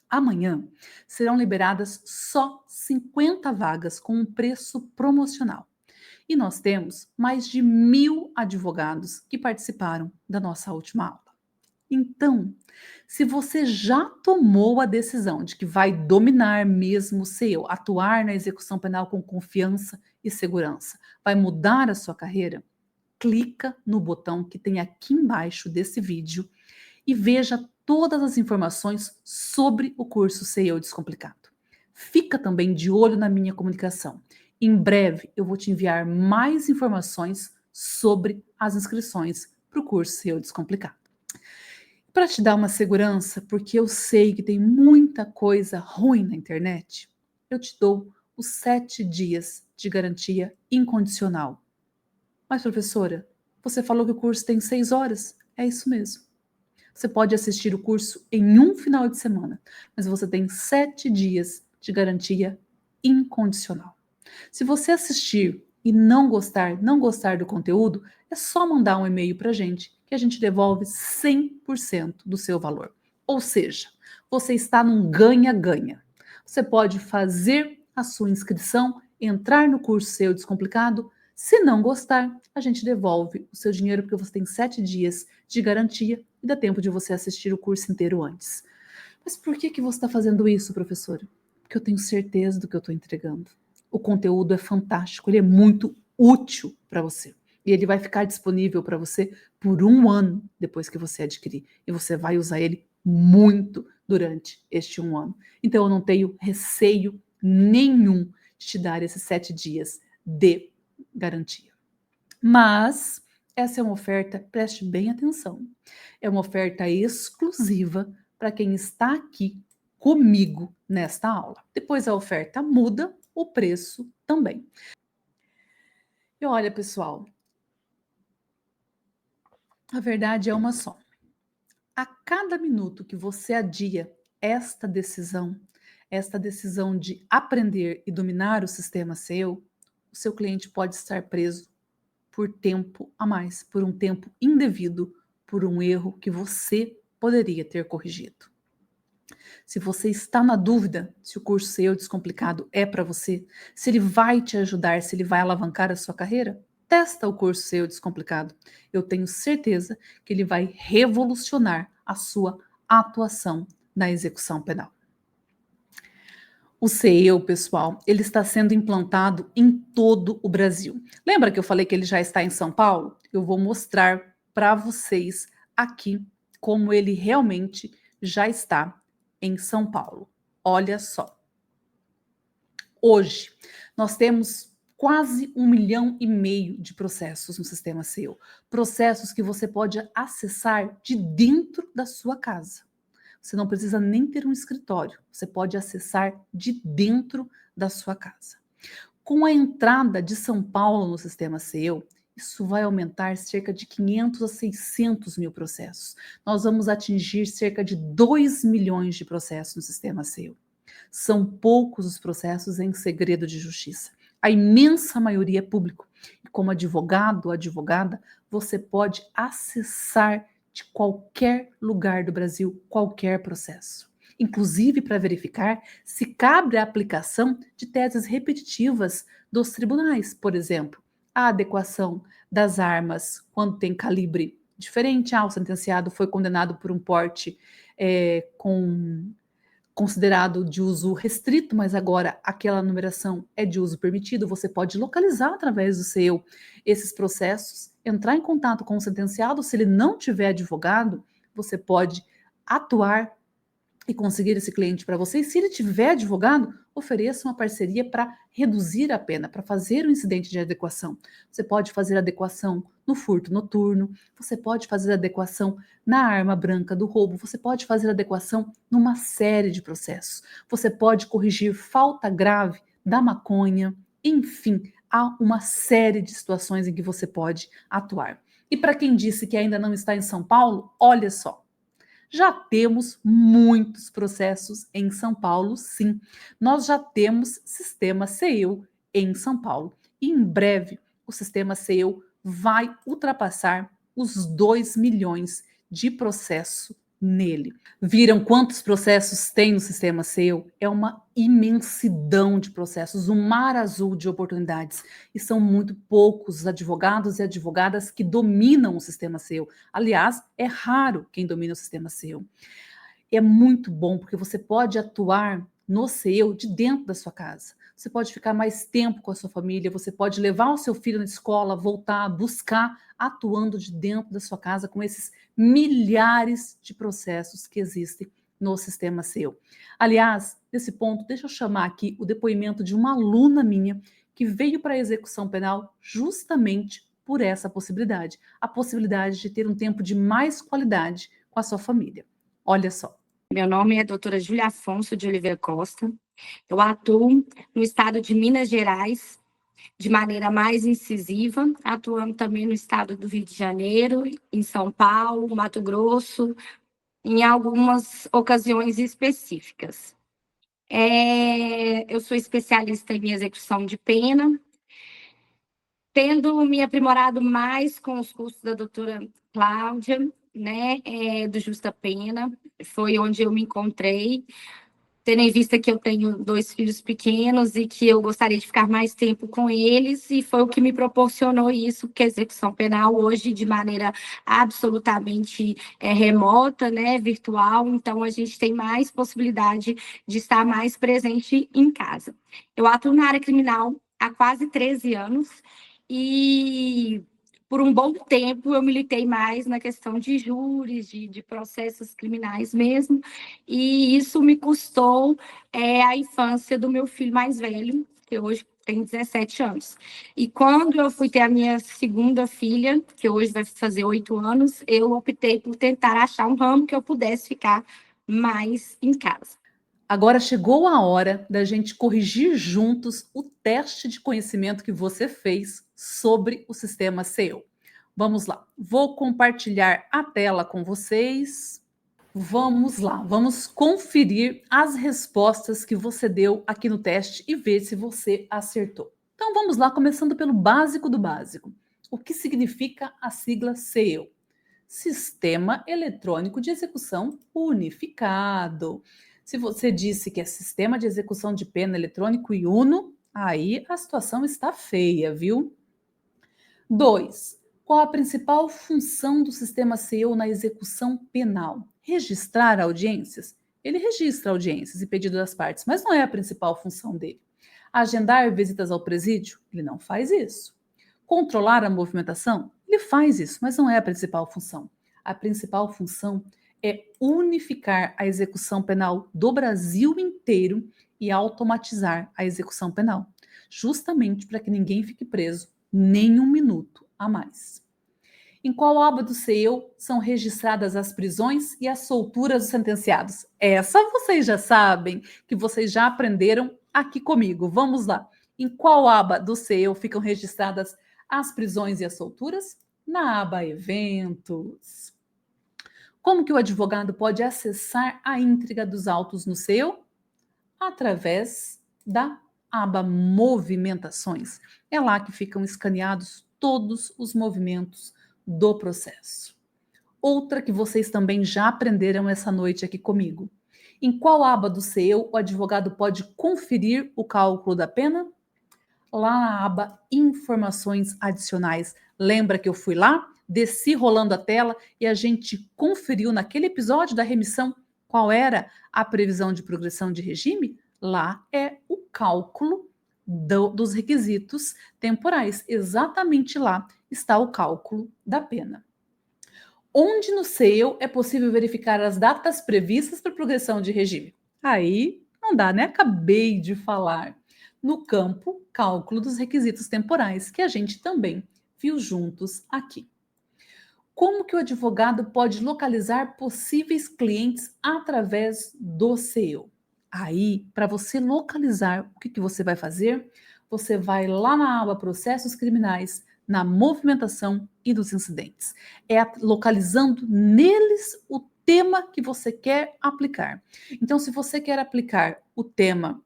Amanhã serão liberadas só 50 vagas com um preço promocional. E nós temos mais de 1.000 advogados que participaram da nossa última aula. Então, se você já tomou a decisão de que vai dominar mesmo o SEO, atuar na execução penal com confiança e segurança, vai mudar a sua carreira, clica no botão que tem aqui embaixo desse vídeo e veja todas as informações sobre o curso SEO Descomplicado. Fica também de olho na minha comunicação. Em breve eu vou te enviar mais informações sobre as inscrições para o curso SEO Descomplicado. Para te dar uma segurança, porque eu sei que tem muita coisa ruim na internet, eu te dou os 7 dias de garantia incondicional. Mas, professora, você falou que o curso tem 6 horas. É isso mesmo. Você pode assistir o curso em um final de semana, mas você tem 7 dias de garantia incondicional. Se você assistir e não gostar do conteúdo, é só mandar um e-mail para a gente, que a gente devolve 100% do seu valor. Ou seja, você está num ganha-ganha. Você pode fazer a sua inscrição, entrar no curso SEO Descomplicado. Se não gostar, a gente devolve o seu dinheiro, porque você tem 7 dias de garantia e dá tempo de você assistir o curso inteiro antes. Mas por que você está fazendo isso, professora? Porque eu tenho certeza do que eu estou entregando. O conteúdo é fantástico, ele é muito útil para você. E ele vai ficar disponível para você por 1 ano depois que você adquirir. E você vai usar ele muito durante este 1 ano. Então, eu não tenho receio nenhum de te dar esses 7 dias de garantia. Mas essa é uma oferta, preste bem atenção, é uma oferta exclusiva para quem está aqui comigo nesta aula. Depois a oferta muda, o preço também. E olha, pessoal, a verdade é uma só. A cada minuto que você adia esta decisão de aprender e dominar o sistema seu, o seu cliente pode estar preso por tempo a mais, por um tempo indevido, por um erro que você poderia ter corrigido. Se você está na dúvida se o curso SEO Descomplicado é para você, se ele vai te ajudar, se ele vai alavancar a sua carreira, testa o curso SEO Descomplicado. Eu tenho certeza que ele vai revolucionar a sua atuação na execução penal. O SEO, pessoal, ele está sendo implantado em todo o Brasil. Lembra que eu falei que ele já está em São Paulo? Eu vou mostrar para vocês aqui como ele realmente já está em São Paulo. Olha só. Hoje, nós temos quase 1,5 milhão de processos no sistema SEO. Processos que você pode acessar de dentro da sua casa. Você não precisa nem ter um escritório, você pode acessar de dentro da sua casa. Com a entrada de São Paulo no sistema SEO, isso vai aumentar cerca de 500 a 600 mil processos. Nós vamos atingir cerca de 2 milhões de processos no sistema SEO. São poucos os processos em segredo de justiça. A imensa maioria é público. E como advogado ou advogada, você pode acessar de qualquer lugar do Brasil, qualquer processo. Inclusive para verificar se cabe a aplicação de teses repetitivas dos tribunais, por exemplo, a adequação das armas quando tem calibre diferente. O sentenciado foi condenado por um porte considerado de uso restrito, mas agora aquela numeração é de uso permitido. Você pode localizar através do SEO esses processos, entrar em contato com o sentenciado. Se ele não tiver advogado, você pode atuar e conseguir esse cliente para você. E se ele tiver advogado, ofereça uma parceria para reduzir a pena, para fazer o incidente de adequação. Você pode fazer adequação no furto noturno, você pode fazer adequação na arma branca do roubo, você pode fazer adequação numa série de processos. Você pode corrigir falta grave da maconha, enfim, há uma série de situações em que você pode atuar. E para quem disse que ainda não está em São Paulo, olha só. Já temos muitos processos em São Paulo, sim. Nós já temos sistema SEO em São Paulo. E em breve, o sistema SEO vai ultrapassar os 2 milhões de processos nele. Viram quantos processos tem no sistema SEO? É uma imensidão de processos, um mar azul de oportunidades. E são muito poucos os advogados e advogadas que dominam o sistema SEO. Aliás, é raro quem domina o sistema SEO. É muito bom porque você pode atuar no SEO de dentro da sua casa. Você pode ficar mais tempo com a sua família, você pode levar o seu filho na escola, voltar, buscar, atuando de dentro da sua casa com esses milhares de processos que existem no sistema SEO. Aliás, nesse ponto, deixa eu chamar aqui o depoimento de uma aluna minha que veio para a execução penal justamente por essa possibilidade, a possibilidade de ter um tempo de mais qualidade com a sua família. Olha só. Meu nome é doutora Júlia Afonso de Oliveira Costa. Eu atuo no estado de Minas Gerais de maneira mais incisiva, atuando também no estado do Rio de Janeiro, em São Paulo, Mato Grosso, em algumas ocasiões específicas. Eu sou especialista em execução de pena, tendo me aprimorado mais com os cursos da doutora Cláudia, né, do Justa Pena, foi onde eu me encontrei, tendo em vista que eu tenho 2 filhos pequenos e que eu gostaria de ficar mais tempo com eles, e foi o que me proporcionou isso, porque a execução penal hoje, de maneira absolutamente remota, né, virtual, então a gente tem mais possibilidade de estar mais presente em casa. Eu atuo na área criminal há quase 13 anos, e por um bom tempo, eu militei mais na questão de júris, de processos criminais mesmo, e isso me custou a infância do meu filho mais velho, que hoje tem 17 anos. E quando eu fui ter a minha segunda filha, que hoje vai fazer 8 anos, eu optei por tentar achar um ramo que eu pudesse ficar mais em casa. Agora chegou a hora da gente corrigir juntos o teste de conhecimento que você fez sobre o sistema SEO. Vamos lá, vou compartilhar a tela com vocês. Vamos lá, vamos conferir as respostas que você deu aqui no teste e ver se você acertou. Então vamos lá, começando pelo básico do básico. O que significa a sigla SEO? Sistema Eletrônico de Execução Unificado. Se você disse que é Sistema de Execução de Pena Eletrônico e UNO, aí a situação está feia, viu? 2. Qual a principal função do sistema SEO na execução penal? Registrar audiências? Ele registra audiências e pedido das partes, mas não é a principal função dele. Agendar visitas ao presídio? Ele não faz isso. Controlar a movimentação? Ele faz isso, mas não é a principal função. A principal função é unificar a execução penal do Brasil inteiro e automatizar a execução penal, justamente para que ninguém fique preso nem um minuto a mais. Em qual aba do SEO são registradas as prisões e as solturas dos sentenciados? Essa vocês já sabem, que vocês já aprenderam aqui comigo. Vamos lá. Em qual aba do SEO ficam registradas as prisões e as solturas? Na aba Eventos. Como que o advogado pode acessar a íntegra dos autos no SEO? Através da aba Movimentações. É lá que ficam escaneados todos os movimentos do processo. Outra que vocês também já aprenderam essa noite aqui comigo. Em qual aba do SEO o advogado pode conferir o cálculo da pena? Lá na aba Informações Adicionais. Lembra que eu fui lá, desci rolando a tela e a gente conferiu naquele episódio da remissão qual era a previsão de progressão de regime? Lá é o cálculo dos requisitos temporais. Exatamente lá está o cálculo da pena. Onde no SEO é possível verificar as datas previstas para progressão de regime? Aí não dá, né? Acabei de falar. No campo cálculo dos requisitos temporais, que a gente também viu juntos aqui. Como que o advogado pode localizar possíveis clientes através do SEO? Aí, para você localizar, o que você vai fazer? Você vai lá na aba Processos Criminais, na movimentação e dos incidentes. É localizando neles o tema que você quer aplicar. Então, se você quer aplicar o tema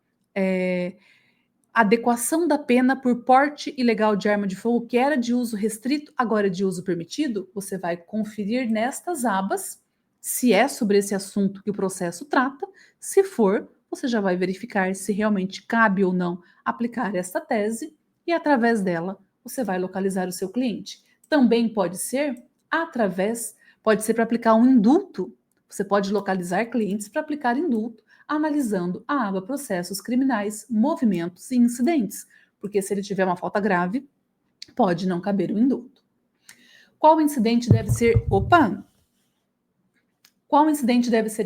adequação da pena por porte ilegal de arma de fogo, que era de uso restrito, agora é de uso permitido, você vai conferir nestas abas se é sobre esse assunto que o processo trata. Se for, você já vai verificar se realmente cabe ou não aplicar esta tese e, através dela, você vai localizar o seu cliente. Também pode ser para aplicar um indulto. Você pode localizar clientes para aplicar indulto, analisando a aba Processos Criminais, Movimentos e Incidentes, porque se ele tiver uma falta grave, pode não caber o indulto. Qual incidente deve ser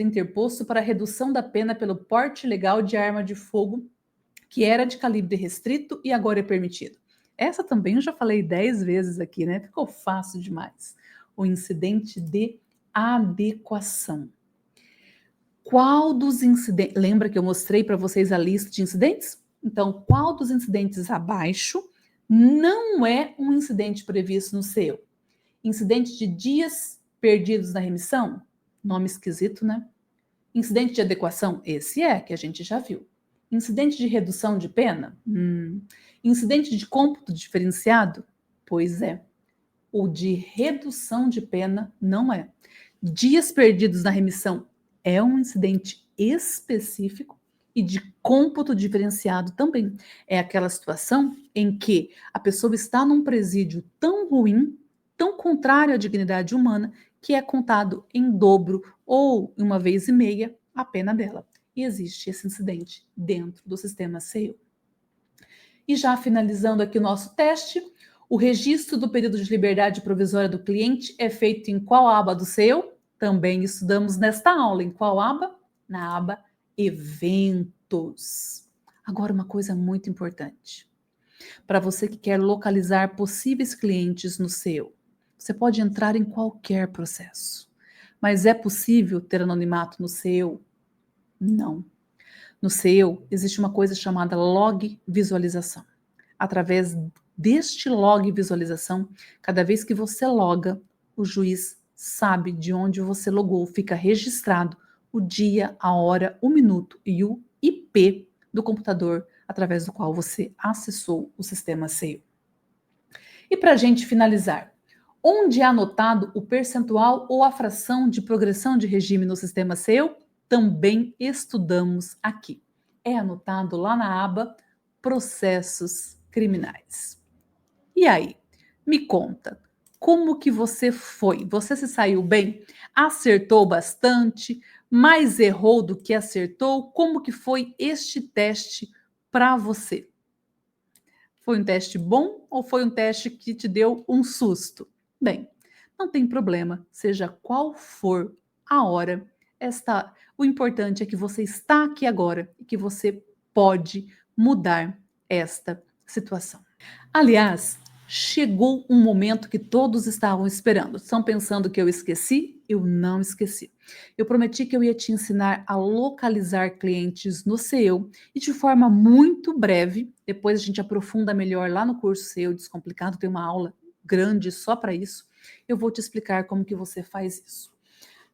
interposto para a redução da pena pelo porte ilegal de arma de fogo, que era de calibre restrito e agora é permitido? Essa também eu já falei 10 vezes aqui, né? Ficou fácil demais. O incidente de adequação. Qual dos incidentes... Lembra que eu mostrei para vocês a lista de incidentes? Então, qual dos incidentes abaixo não é um incidente previsto no SEO? Incidente de dias perdidos na remissão? Nome esquisito, né? Incidente de adequação? Esse que a gente já viu. Incidente de redução de pena? Incidente de cômputo diferenciado? Pois é. O de redução de pena não é. Dias perdidos na remissão é um incidente específico e de cômputo diferenciado também. É aquela situação em que a pessoa está num presídio tão ruim, tão contrário à dignidade humana, que é contado em dobro ou uma vez e meia a pena dela. E existe esse incidente dentro do sistema SEO. E já finalizando aqui o nosso teste, O registro do período de liberdade provisória do cliente é feito em qual aba do seu? Também estudamos nesta aula. Em qual aba? Na aba Eventos. Agora, uma coisa muito importante. Para você que quer localizar possíveis clientes no seu, você pode entrar em qualquer processo. Mas é possível ter anonimato no seu? Não. No seu, existe uma coisa chamada log visualização. Através deste log visualização, cada vez que você loga, o juiz sabe de onde você logou, fica registrado o dia, a hora, o minuto e o IP do computador através do qual você acessou o sistema SEO. E para a gente finalizar, onde é anotado o percentual ou a fração de progressão de regime no sistema SEO? Também estudamos aqui. É anotado lá na aba Processos Criminais. E aí, me conta, como que você foi? Você se saiu bem? Acertou bastante? Mais errou do que acertou? Como que foi este teste para você? Foi um teste bom ou foi um teste que te deu um susto? Bem, não tem problema, seja qual for a hora, o importante é que você está aqui agora e que você pode mudar esta situação. Aliás, chegou um momento que todos estavam esperando. Estão pensando que eu esqueci? Eu não esqueci. Eu prometi que eu ia te ensinar a localizar clientes no SEO e de forma muito breve, depois a gente aprofunda melhor lá no curso SEO Descomplicado, tem uma aula grande só para isso, eu vou te explicar como que você faz isso.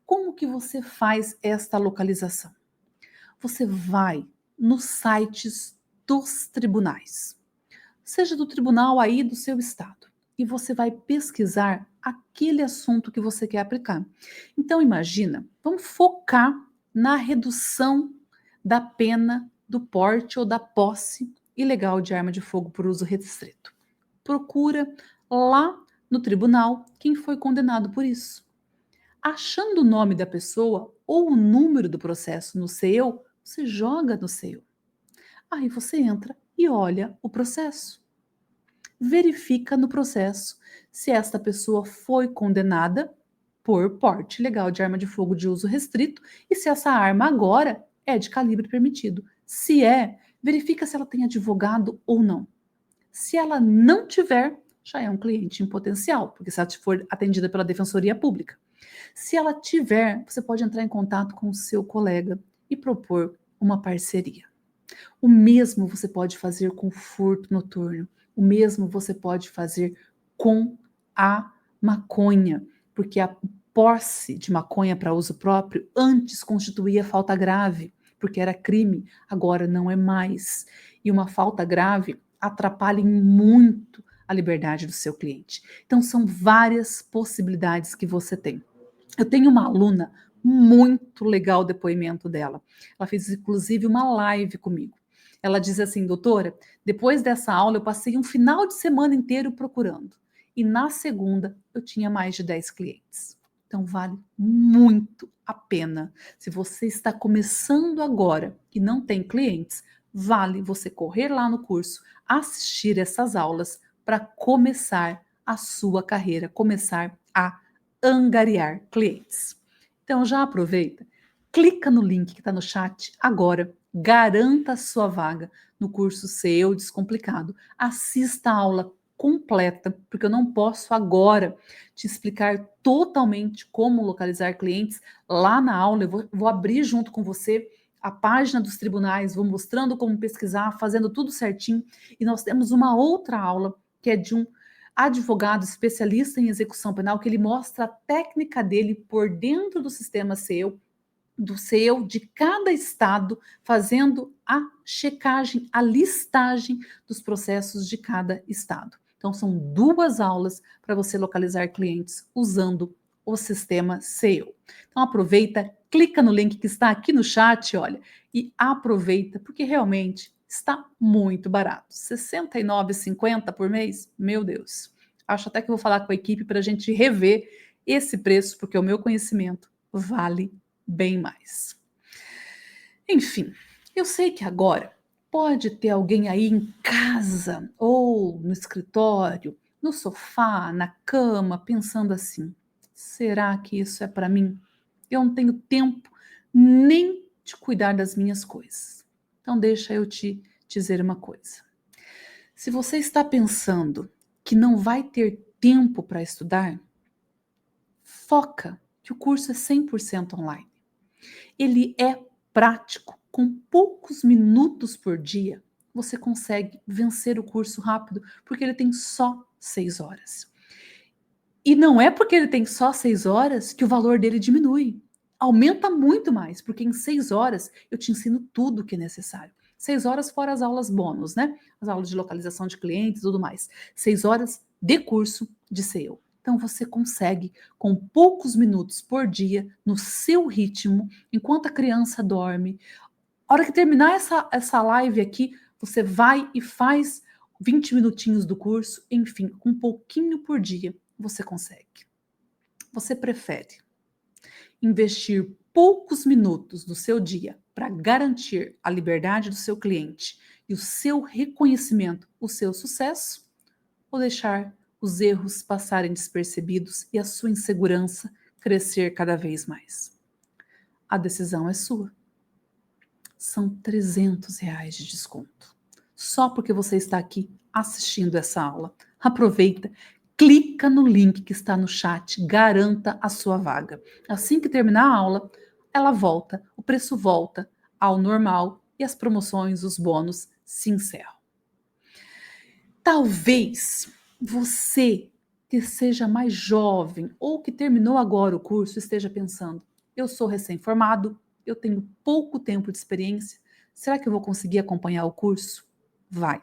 Como que você faz esta localização? Você vai nos sites dos tribunais, seja do tribunal aí do seu estado, e você vai pesquisar aquele assunto que você quer aplicar. Então imagina, vamos focar na redução da pena do porte ou da posse ilegal de arma de fogo por uso restrito. Procura lá no tribunal quem foi condenado por isso. Achando o nome da pessoa ou o número do processo no SEO, você joga no SEO. Aí você entra e olha o processo. Verifica no processo se esta pessoa foi condenada por porte ilegal de arma de fogo de uso restrito e se essa arma agora é de calibre permitido. Se é, verifica se ela tem advogado ou não. Se ela não tiver, já é um cliente em potencial, porque se ela for atendida pela Defensoria Pública. Se ela tiver, você pode entrar em contato com o seu colega e propor uma parceria. O mesmo você pode fazer com furto noturno. O mesmo você pode fazer com a maconha, porque a posse de maconha para uso próprio antes constituía falta grave, porque era crime, agora não é mais. E uma falta grave atrapalha muito a liberdade do seu cliente. Então são várias possibilidades que você tem. Eu tenho uma aluna muito legal o depoimento dela. Ela fez inclusive uma live comigo. Ela diz assim, doutora, depois dessa aula eu passei um final de semana inteiro procurando. E na segunda eu tinha mais de 10 clientes. Então vale muito a pena. Se você está começando agora e não tem clientes, vale você correr lá no curso, assistir essas aulas para começar a sua carreira, começar a angariar clientes. Então já aproveita, clica no link que está no chat agora, garanta a sua vaga no curso SEO Descomplicado. Assista a aula completa, porque eu não posso agora te explicar totalmente como localizar clientes. Lá na aula eu vou abrir junto com você a página dos tribunais, vou mostrando como pesquisar, fazendo tudo certinho. E nós temos uma outra aula que é de um advogado especialista em execução penal, que ele mostra a técnica dele por dentro do sistema SEO, do SEO de cada estado, fazendo a checagem, a listagem dos processos de cada estado. Então, são 2 aulas para você localizar clientes usando o sistema SEO. Então, aproveita, clica no link que está aqui no chat, olha, e aproveita, porque realmente está muito barato. R$ 69,50 por mês? Meu Deus. Acho até que vou falar com a equipe para a gente rever esse preço, porque o meu conhecimento vale bem mais. Enfim, eu sei que agora pode ter alguém aí em casa ou no escritório no sofá, na cama, pensando assim: será que isso é para mim? Eu não tenho tempo nem de cuidar das minhas coisas. Então, deixa eu te dizer uma coisa. Se você está pensando que não vai ter tempo para estudar, foca que o curso é 100% online. Ele é prático, com poucos minutos por dia, você consegue vencer o curso rápido, porque ele tem só 6 horas. E não é porque ele tem só 6 horas que o valor dele diminui. Aumenta muito mais, porque em 6 horas eu te ensino tudo o que é necessário. 6 horas fora as aulas bônus, né? As aulas de localização de clientes e tudo mais. 6 horas de curso de SEO. Então você consegue, com poucos minutos por dia, no seu ritmo, enquanto a criança dorme. A hora que terminar essa live aqui, você vai e faz 20 minutinhos do curso, enfim, com um pouquinho por dia, você consegue. Você prefere investir poucos minutos do seu dia para garantir a liberdade do seu cliente e o seu reconhecimento, o seu sucesso, ou deixar os erros passarem despercebidos e a sua insegurança crescer cada vez mais? A decisão é sua. São R$300 de desconto. Só porque você está aqui assistindo essa aula. Aproveita, clica no link que está no chat, garanta a sua vaga. Assim que terminar a aula, ela volta, o preço volta ao normal e as promoções, os bônus se encerram. Talvez você que seja mais jovem ou que terminou agora o curso esteja pensando: eu sou recém-formado, eu tenho pouco tempo de experiência, será que eu vou conseguir acompanhar o curso? Vai.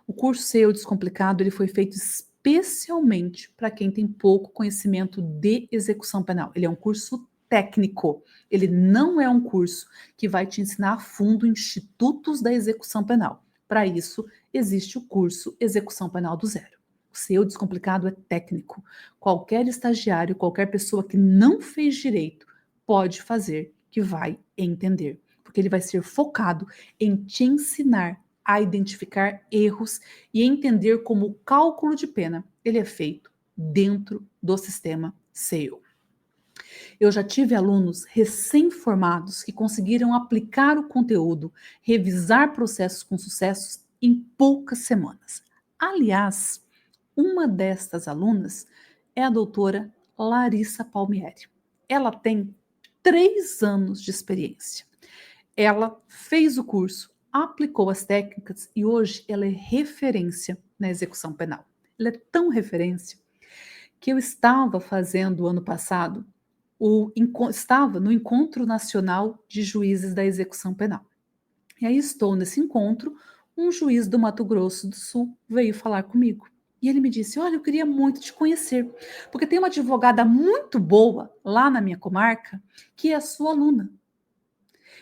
O curso SEO Descomplicado ele foi feito especialmente para quem tem pouco conhecimento de execução penal. Ele é um curso técnico. Ele não é um curso que vai te ensinar a fundo institutos da execução penal. Para isso, existe o curso Execução Penal do Zero. O SEO Descomplicado é técnico. Qualquer estagiário, qualquer pessoa que não fez direito pode fazer, que vai entender. Porque ele vai ser focado em te ensinar a identificar erros e entender como o cálculo de pena ele é feito dentro do sistema SEO. Eu já tive alunos recém-formados que conseguiram aplicar o conteúdo, revisar processos com sucessos em poucas semanas. Aliás, uma destas alunas é a doutora Larissa Palmieri. Ela tem 3 anos de experiência. Ela fez o curso, aplicou as técnicas e hoje ela é referência na execução penal. Ela é tão referência que eu estava fazendo ano passado, estava no Encontro Nacional de Juízes da Execução Penal. E aí estou nesse encontro, um juiz do Mato Grosso do Sul veio falar comigo. E ele me disse: olha, eu queria muito te conhecer, porque tem uma advogada muito boa lá na minha comarca, que é a sua aluna.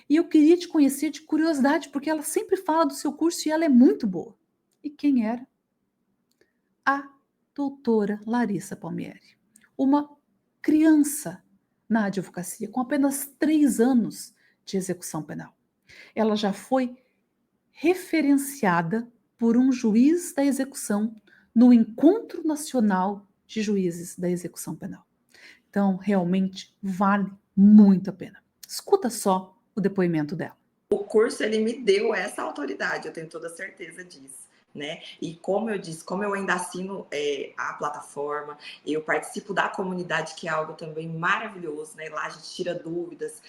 E eu queria te conhecer de curiosidade, porque ela sempre fala do seu curso e ela é muito boa. E quem era? A doutora Larissa Palmieri. Uma criança na advocacia, com apenas 3 anos de execução penal. Ela já foi referenciada por um juiz da execução no Encontro Nacional de Juízes da Execução Penal. Então, realmente vale muito a pena. Escuta só o depoimento dela. O curso ele me deu essa autoridade, eu tenho toda certeza disso, né? E como eu disse, como eu ainda assino a plataforma, eu participo da comunidade, que é algo também maravilhoso, né? Lá a gente tira dúvidas,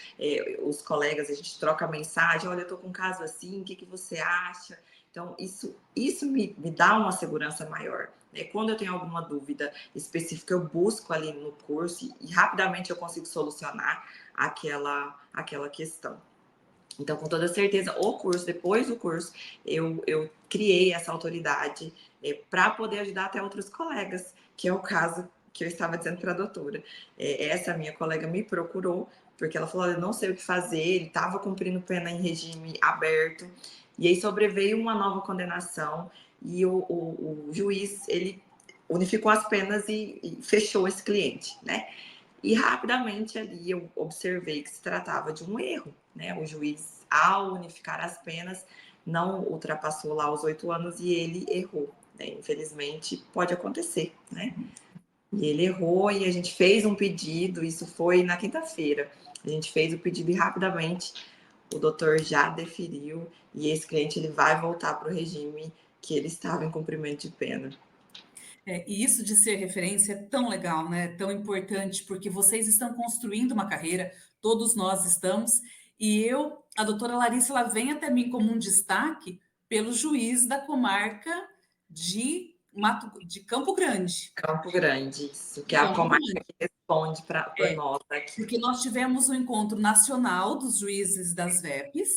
os colegas, a gente troca mensagem: olha, eu tô com um caso assim, o que você acha? Então, isso me dá uma segurança maior. Quando eu tenho alguma dúvida específica, eu busco ali no curso e rapidamente eu consigo solucionar aquela questão. Então, com toda certeza, depois do curso, eu criei essa autoridade para poder ajudar até outros colegas, que é o caso que eu estava dizendo para a doutora. Essa minha colega me procurou, porque ela falou: eu não sei o que fazer, ele estava cumprindo pena em regime aberto, e aí sobreveio uma nova condenação, e o juiz, ele unificou as penas e fechou esse cliente, né? E rapidamente ali eu observei que se tratava de um erro, né? O juiz, ao unificar as penas, não ultrapassou lá os 8 anos e ele errou. né? Infelizmente, pode acontecer, né? E ele errou e a gente fez um pedido, isso foi na quinta-feira. A gente fez o pedido e rapidamente o doutor já deferiu e esse cliente ele vai voltar para o regime que ele estava em cumprimento de pena. E isso de ser referência é tão legal, né? Tão importante, porque vocês estão construindo uma carreira, todos nós estamos, e a doutora Larissa, ela vem até mim como um destaque pelo juiz da comarca de Campo Grande. Campo Grande, isso, que é a comarca que responde por nós aqui. Porque nós tivemos um encontro nacional dos juízes das VEPs,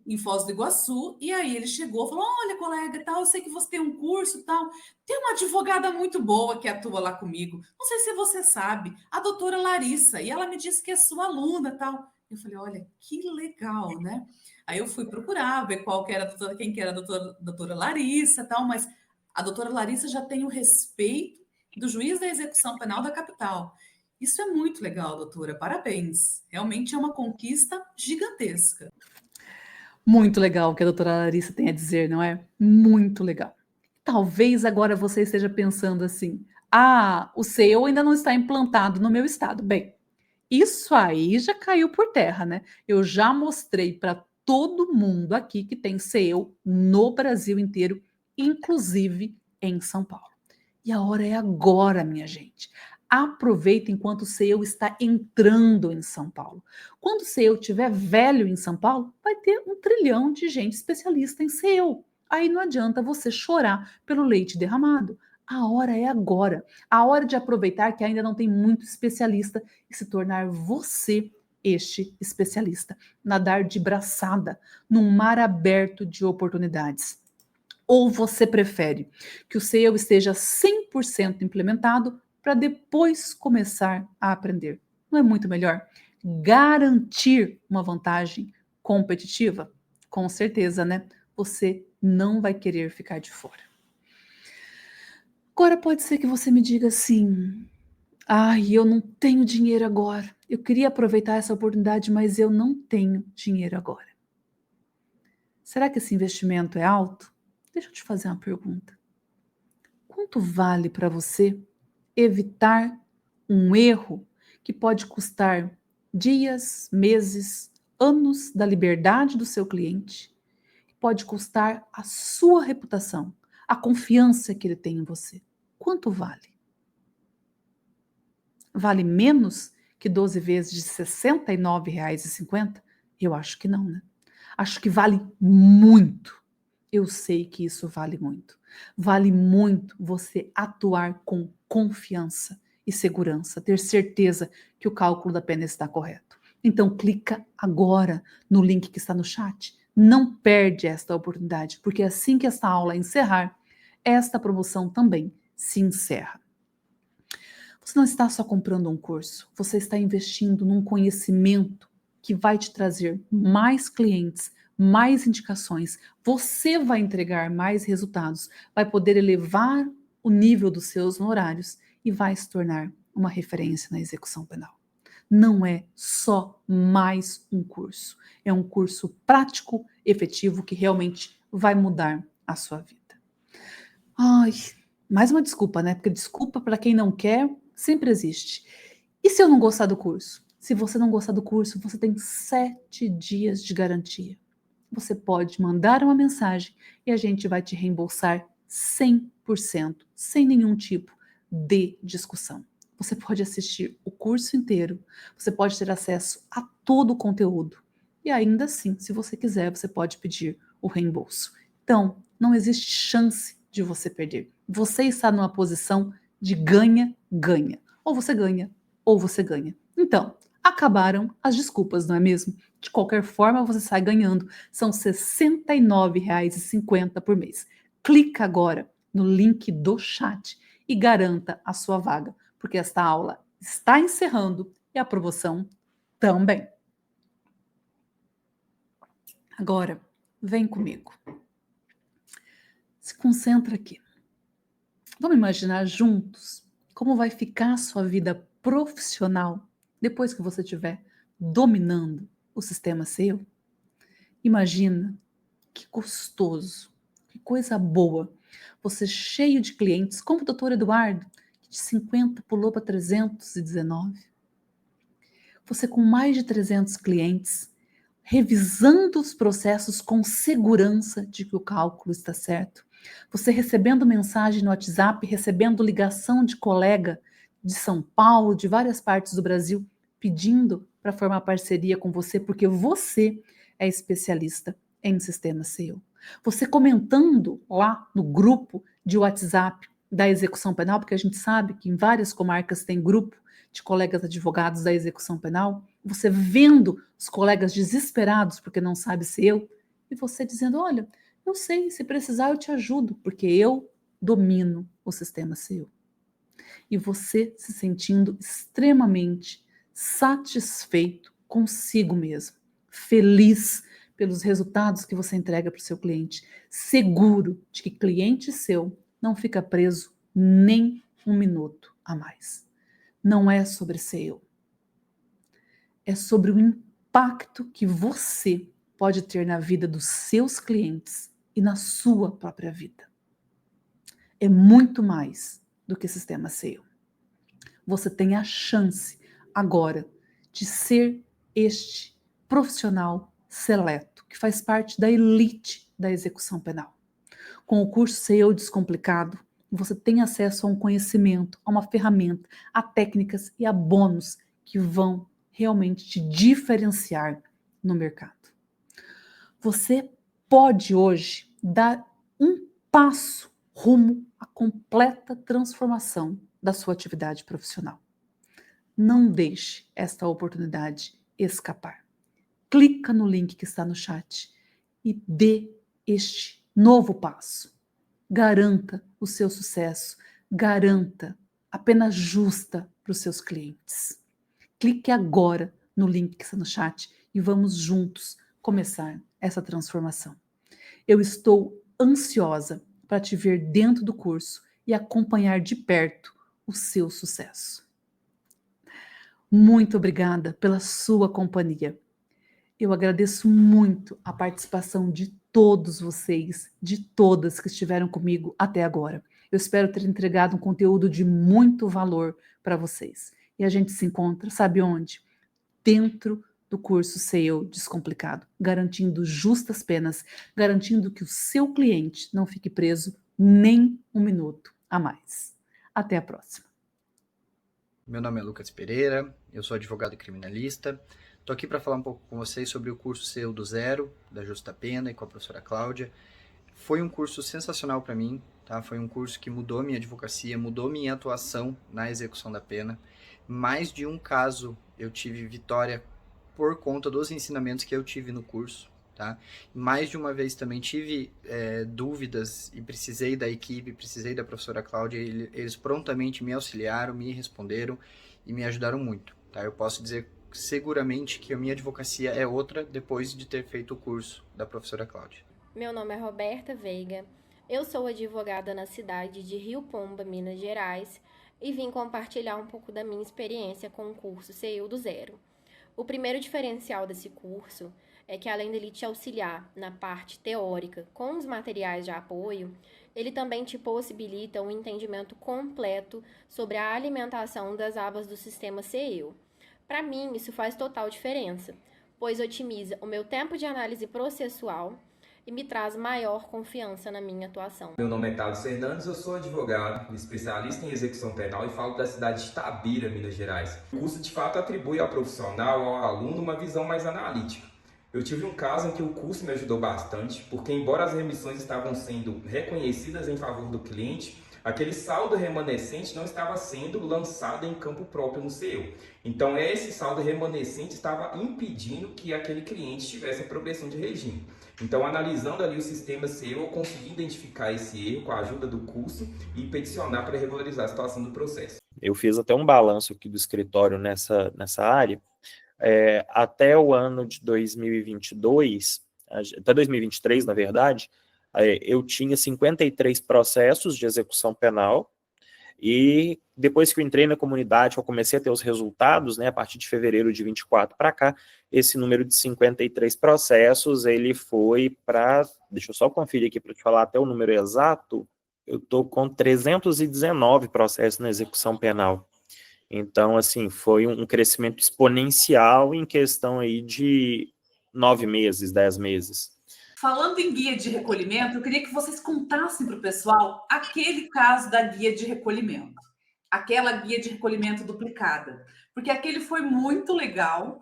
em Foz do Iguaçu, e aí ele chegou e falou: olha, colega, tal, eu sei que você tem um curso tal, tem uma advogada muito boa que atua lá comigo, não sei se você sabe, a doutora Larissa, e ela me disse que é sua aluna tal. Eu falei: olha, que legal, né? Aí eu fui procurar, ver quem que era a doutora Larissa tal, mas a doutora Larissa já tem o respeito do juiz da execução penal da capital. Isso é muito legal, doutora, parabéns. Realmente é uma conquista gigantesca. Muito legal o que a doutora Larissa tem a dizer, não é? Muito legal. Talvez agora você esteja pensando assim: o seu ainda não está implantado no meu estado. Bem, isso aí já caiu por terra, né? Eu já mostrei para todo mundo aqui que tem CEO no Brasil inteiro, inclusive em São Paulo. E a hora é agora, minha gente. Aproveita enquanto o CEO está entrando em São Paulo. Quando o CEO estiver velho em São Paulo, vai ter 1 trilhão de gente especialista em CEO. Aí não adianta você chorar pelo leite derramado. A hora é agora. A hora de aproveitar que ainda não tem muito especialista e se tornar você este especialista. Nadar de braçada num mar aberto de oportunidades. Ou você prefere que o seu esteja 100% implementado para depois começar a aprender? Não é muito melhor garantir uma vantagem competitiva? Com certeza, né? Você não vai querer ficar de fora. Agora pode ser que você me diga assim: eu não tenho dinheiro agora. Eu queria aproveitar essa oportunidade, mas eu não tenho dinheiro agora. Será que esse investimento é alto? Deixa eu te fazer uma pergunta. Quanto vale para você evitar um erro que pode custar dias, meses, anos da liberdade do seu cliente? Pode custar a sua reputação, a confiança que ele tem em você. Quanto vale? Vale menos que 12 vezes de R$ 69,50? Eu acho que não, né? Acho que vale muito. Eu sei que isso vale muito. Vale muito você atuar com confiança e segurança, ter certeza que o cálculo da pena está correto. Então clica agora no link que está no chat. Não perde esta oportunidade, porque assim que esta aula encerrar, esta promoção também se encerra. Você não está só comprando um curso, você está investindo num conhecimento que vai te trazer mais clientes, mais indicações, você vai entregar mais resultados, vai poder elevar o nível dos seus honorários e vai se tornar uma referência na execução penal. Não é só mais um curso, é um curso prático, efetivo, que realmente vai mudar a sua vida. Mais uma desculpa, né? Porque desculpa para quem não quer sempre existe. E se eu não gostar do curso? Se você não gostar do curso, você tem 7 dias de garantia. Você pode mandar uma mensagem e a gente vai te reembolsar 100%, sem nenhum tipo de discussão. Você pode assistir o curso inteiro, você pode ter acesso a todo o conteúdo. E ainda assim, se você quiser, você pode pedir o reembolso. Então, não existe chance de você perder. Você está numa posição de ganha-ganha. Ou você ganha, ou você ganha. Então, acabaram as desculpas, não é mesmo? De qualquer forma, você sai ganhando. São R$ 69,50 por mês. Clica agora no link do chat e garanta a sua vaga, porque esta aula está encerrando e a promoção também. Agora, vem comigo. Se concentra aqui. Vamos imaginar juntos como vai ficar a sua vida profissional depois que você estiver dominando o sistema seu. Imagina que gostoso, que coisa boa Você cheio de clientes, como o doutor Eduardo, que de 50 pulou para 319. Você com mais de 300 clientes, revisando os processos com segurança de que o cálculo está certo. Você recebendo mensagem no WhatsApp, recebendo ligação de colega de São Paulo, de várias partes do Brasil, pedindo para formar parceria com você, porque você é especialista em sistema SEO. Você comentando lá no grupo de WhatsApp da execução penal, porque a gente sabe que em várias comarcas tem grupo de colegas advogados da execução penal, você vendo os colegas desesperados porque não sabe SEO, e você dizendo, olha, eu sei, se precisar eu te ajudo, porque eu domino o sistema SEO. E você se sentindo extremamente satisfeito consigo mesmo, feliz pelos resultados que você entrega para o seu cliente, seguro de que cliente seu não fica preso nem um minuto a mais. Não é sobre SEO. É sobre o impacto que você pode ter na vida dos seus clientes e na sua própria vida. É muito mais do que sistema SEO. Você tem a chance agora de ser este profissional seleto, que faz parte da elite da execução penal. Com o curso SEO Descomplicado, você tem acesso a um conhecimento, a uma ferramenta, a técnicas e a bônus que vão realmente te diferenciar no mercado. Você pode hoje dar um passo rumo à completa transformação da sua atividade profissional. Não deixe esta oportunidade escapar. Clica no link que está no chat e dê este novo passo. Garanta o seu sucesso, garanta a pena justa para os seus clientes. Clique agora no link que está no chat e vamos juntos começar essa transformação. Eu estou ansiosa para te ver dentro do curso e acompanhar de perto o seu sucesso. Muito obrigada pela sua companhia. Eu agradeço muito a participação de todos vocês, de todas que estiveram comigo até agora. Eu espero ter entregado um conteúdo de muito valor para vocês. E a gente se encontra, sabe onde? Dentro do curso SEO Descomplicado, garantindo justas penas, garantindo que o seu cliente não fique preso nem um minuto a mais. Até a próxima. Meu nome é Lucas Pereira, eu sou advogado e criminalista. Estou aqui para falar um pouco com vocês sobre o curso SEO do Zero, da Justa Pena e com a professora Cláudia. Foi um curso sensacional para mim, tá? Foi um curso que mudou minha advocacia, mudou minha atuação na execução da pena. Mais de um caso eu tive vitória por conta dos ensinamentos que eu tive no curso, tá? Mais de uma vez também tive dúvidas e precisei da equipe, precisei da professora Cláudia, eles prontamente me auxiliaram, me responderam e me ajudaram muito, tá? Eu posso dizer seguramente que a minha advocacia é outra depois de ter feito o curso da professora Cláudia. Meu nome é Roberta Veiga, eu sou advogada na cidade de Rio Pomba, Minas Gerais, e vim compartilhar um pouco da minha experiência com o curso SEO do Zero. O primeiro diferencial desse curso é que, além dele te auxiliar na parte teórica com os materiais de apoio, ele também te possibilita um entendimento completo sobre a alimentação das abas do sistema SEO. Para mim, isso faz total diferença, pois otimiza o meu tempo de análise processual e me traz maior confiança na minha atuação. Meu nome é Carlos Fernandes, eu sou advogado, especialista em execução penal e falo da cidade de Itabira, Minas Gerais. O curso de fato atribui ao profissional, ao aluno, uma visão mais analítica. Eu tive um caso em que o curso me ajudou bastante, porque embora as remissões estavam sendo reconhecidas em favor do cliente, aquele saldo remanescente não estava sendo lançado em campo próprio no SEO. Então esse saldo remanescente estava impedindo que aquele cliente tivesse a progressão de regime. Então, analisando ali o sistema SEO, eu consegui identificar esse erro com a ajuda do curso e peticionar para regularizar a situação do processo. Eu fiz até um balanço aqui do escritório nessa área. Até o ano de 2022, até 2023, na verdade, eu tinha 53 processos de execução penal, e depois que eu entrei na comunidade, eu comecei a ter os resultados, né, a partir de fevereiro de 24 para cá, esse número de 53 processos, ele foi para, deixa eu só conferir aqui para te falar até o número exato, eu estou com 319 processos na execução penal. Então, assim, foi um crescimento exponencial em questão aí de 9 meses, 10 meses. Falando em guia de recolhimento, eu queria que vocês contassem para o pessoal aquele caso da guia de recolhimento, aquela guia de recolhimento duplicada, porque aquele foi muito legal.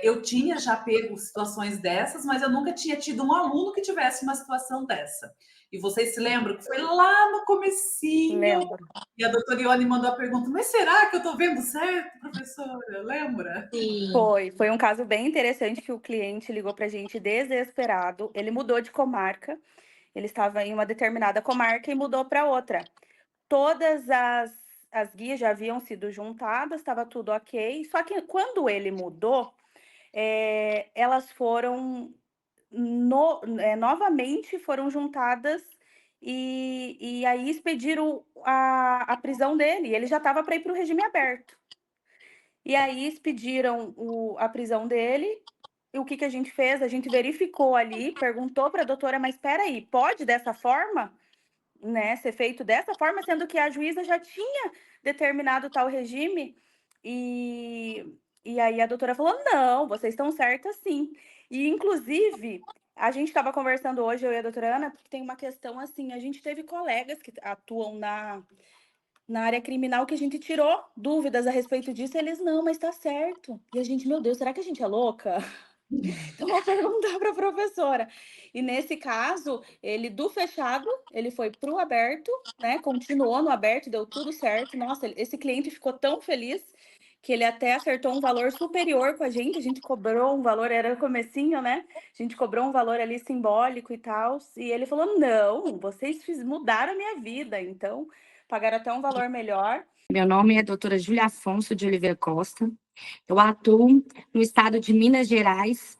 Eu tinha já pego situações dessas, mas eu nunca tinha tido um aluno que tivesse uma situação dessa. E vocês se lembram que foi lá no comecinho, Lembro. e a doutora Ione mandou a pergunta, mas será que eu estou vendo certo, professora? Lembra? Sim. Foi um caso bem interessante que o cliente ligou para a gente desesperado. Ele mudou de comarca, ele estava em uma determinada comarca e mudou para outra. Todas as guias já haviam sido juntadas, estava tudo ok. Só que quando ele mudou, elas foram novamente foram juntadas e aí expediram a prisão dele. Ele já estava para ir para o regime aberto. E aí expediram a prisão dele. E o que a gente fez? A gente verificou ali, perguntou para a doutora, mas espera aí, pode dessa forma, né, ser feito dessa forma, sendo que a juíza já tinha determinado tal regime? E aí a doutora falou, não, vocês estão certas sim. E, inclusive, a gente estava conversando hoje, eu e a doutora Ana, porque tem uma questão assim, a gente teve colegas que atuam na área criminal que a gente tirou dúvidas a respeito disso, e eles, não, mas tá certo. E a gente, meu Deus, será que a gente é louca? Então, vou perguntar para a professora. E nesse caso, ele do fechado, ele foi para o aberto, né? Continuou no aberto, deu tudo certo. Nossa, esse cliente ficou tão feliz que ele até acertou um valor superior com a gente cobrou um valor, era o comecinho, né? A gente cobrou um valor ali simbólico e tal. E ele falou, não, vocês mudaram a minha vida, então pagaram até um valor melhor. Meu nome é doutora Júlia Afonso de Oliveira Costa. Eu atuo no estado de Minas Gerais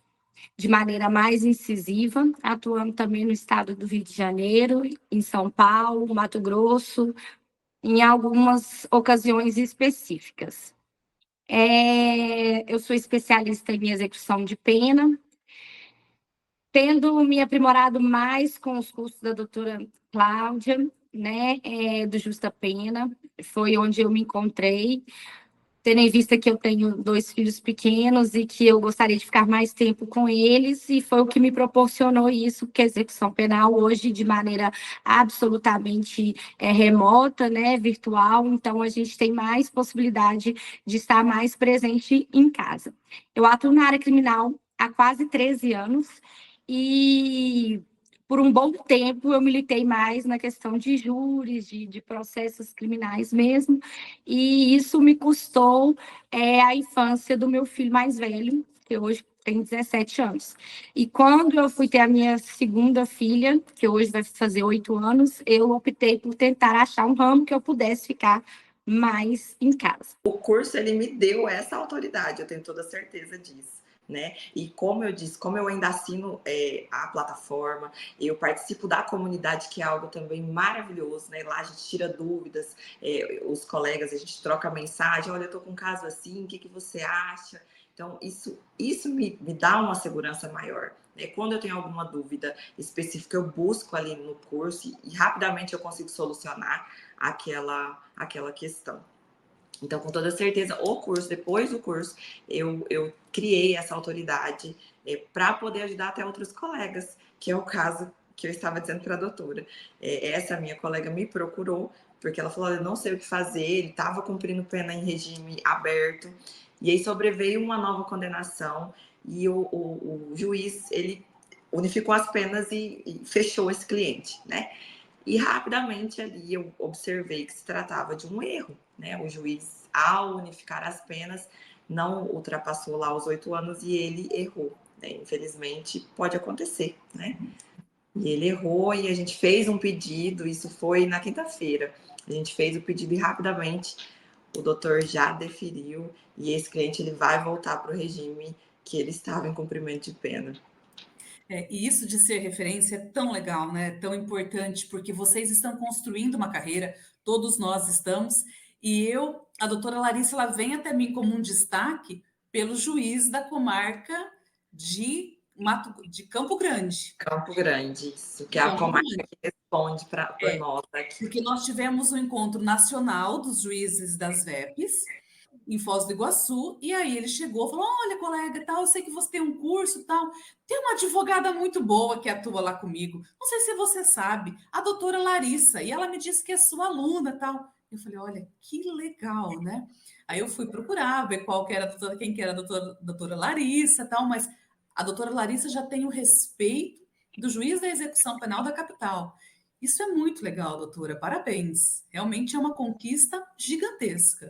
de maneira mais incisiva, atuando também no estado do Rio de Janeiro, em São Paulo, Mato Grosso, em algumas ocasiões específicas. Eu sou especialista em execução de pena, tendo me aprimorado mais com os cursos da doutora Cláudia, né, do Justa Pena, foi onde eu me encontrei, tendo em vista que eu tenho 2 filhos pequenos e que eu gostaria de ficar mais tempo com eles, e foi o que me proporcionou isso, que a execução penal hoje, de maneira absolutamente remota, né, virtual, então a gente tem mais possibilidade de estar mais presente em casa. Eu atuo na área criminal há quase 13 anos, e por um bom tempo eu militei mais na questão de júris, de processos criminais mesmo, e isso me custou a infância do meu filho mais velho, que hoje tem 17 anos. E quando eu fui ter a minha segunda filha, que hoje vai fazer 8 anos, eu optei por tentar achar um ramo que eu pudesse ficar mais em casa. O curso, ele me deu essa autoridade, eu tenho toda certeza disso. Né? E como eu disse, como eu ainda assino a plataforma, eu participo da comunidade, que é algo também maravilhoso, né? Lá a gente tira dúvidas, os colegas, a gente troca mensagem, olha, eu tô com um caso assim, o que você acha? Então, isso me dá uma segurança maior. Né? Quando eu tenho alguma dúvida específica, eu busco ali no curso e rapidamente eu consigo solucionar aquela questão. Então, com toda certeza, depois do curso, eu criei essa autoridade para poder ajudar até outros colegas, que é o caso que eu estava dizendo para a doutora. Essa minha colega me procurou, porque ela falou, eu não sei o que fazer, ele estava cumprindo pena em regime aberto, e aí sobreveio uma nova condenação, e o juiz, ele unificou as penas e fechou esse cliente, né? E rapidamente ali eu observei que se tratava de um erro, né? O juiz, ao unificar as penas, não ultrapassou lá os 8 anos e ele errou. Né? Infelizmente, pode acontecer, né? E ele errou e a gente fez um pedido, isso foi na quinta-feira. A gente fez o pedido e rapidamente o doutor já deferiu e esse cliente ele vai voltar para o regime que ele estava em cumprimento de pena. E isso de ser referência é tão legal, né? Tão importante, porque vocês estão construindo uma carreira, todos nós estamos, e a doutora Larissa, ela vem até mim como um destaque pelo juiz da comarca de de Campo Grande. Campo Grande, isso, que é a Campo comarca Grande. que responde por nós aqui. Porque nós tivemos um encontro nacional dos juízes das VEPs em Foz do Iguaçu, e aí ele chegou e falou: olha, colega, tal, eu sei que você tem um curso, tal, tem uma advogada muito boa que atua lá comigo, não sei se você sabe, a doutora Larissa, e ela me disse que é sua aluna, tal. Eu falei: olha, que legal, né? Aí eu fui procurar, ver qual que era a doutora, quem que era a doutora Larissa, tal, mas a doutora Larissa já tem o respeito do juiz da execução penal da capital. Isso é muito legal, doutora, parabéns. Realmente é uma conquista gigantesca.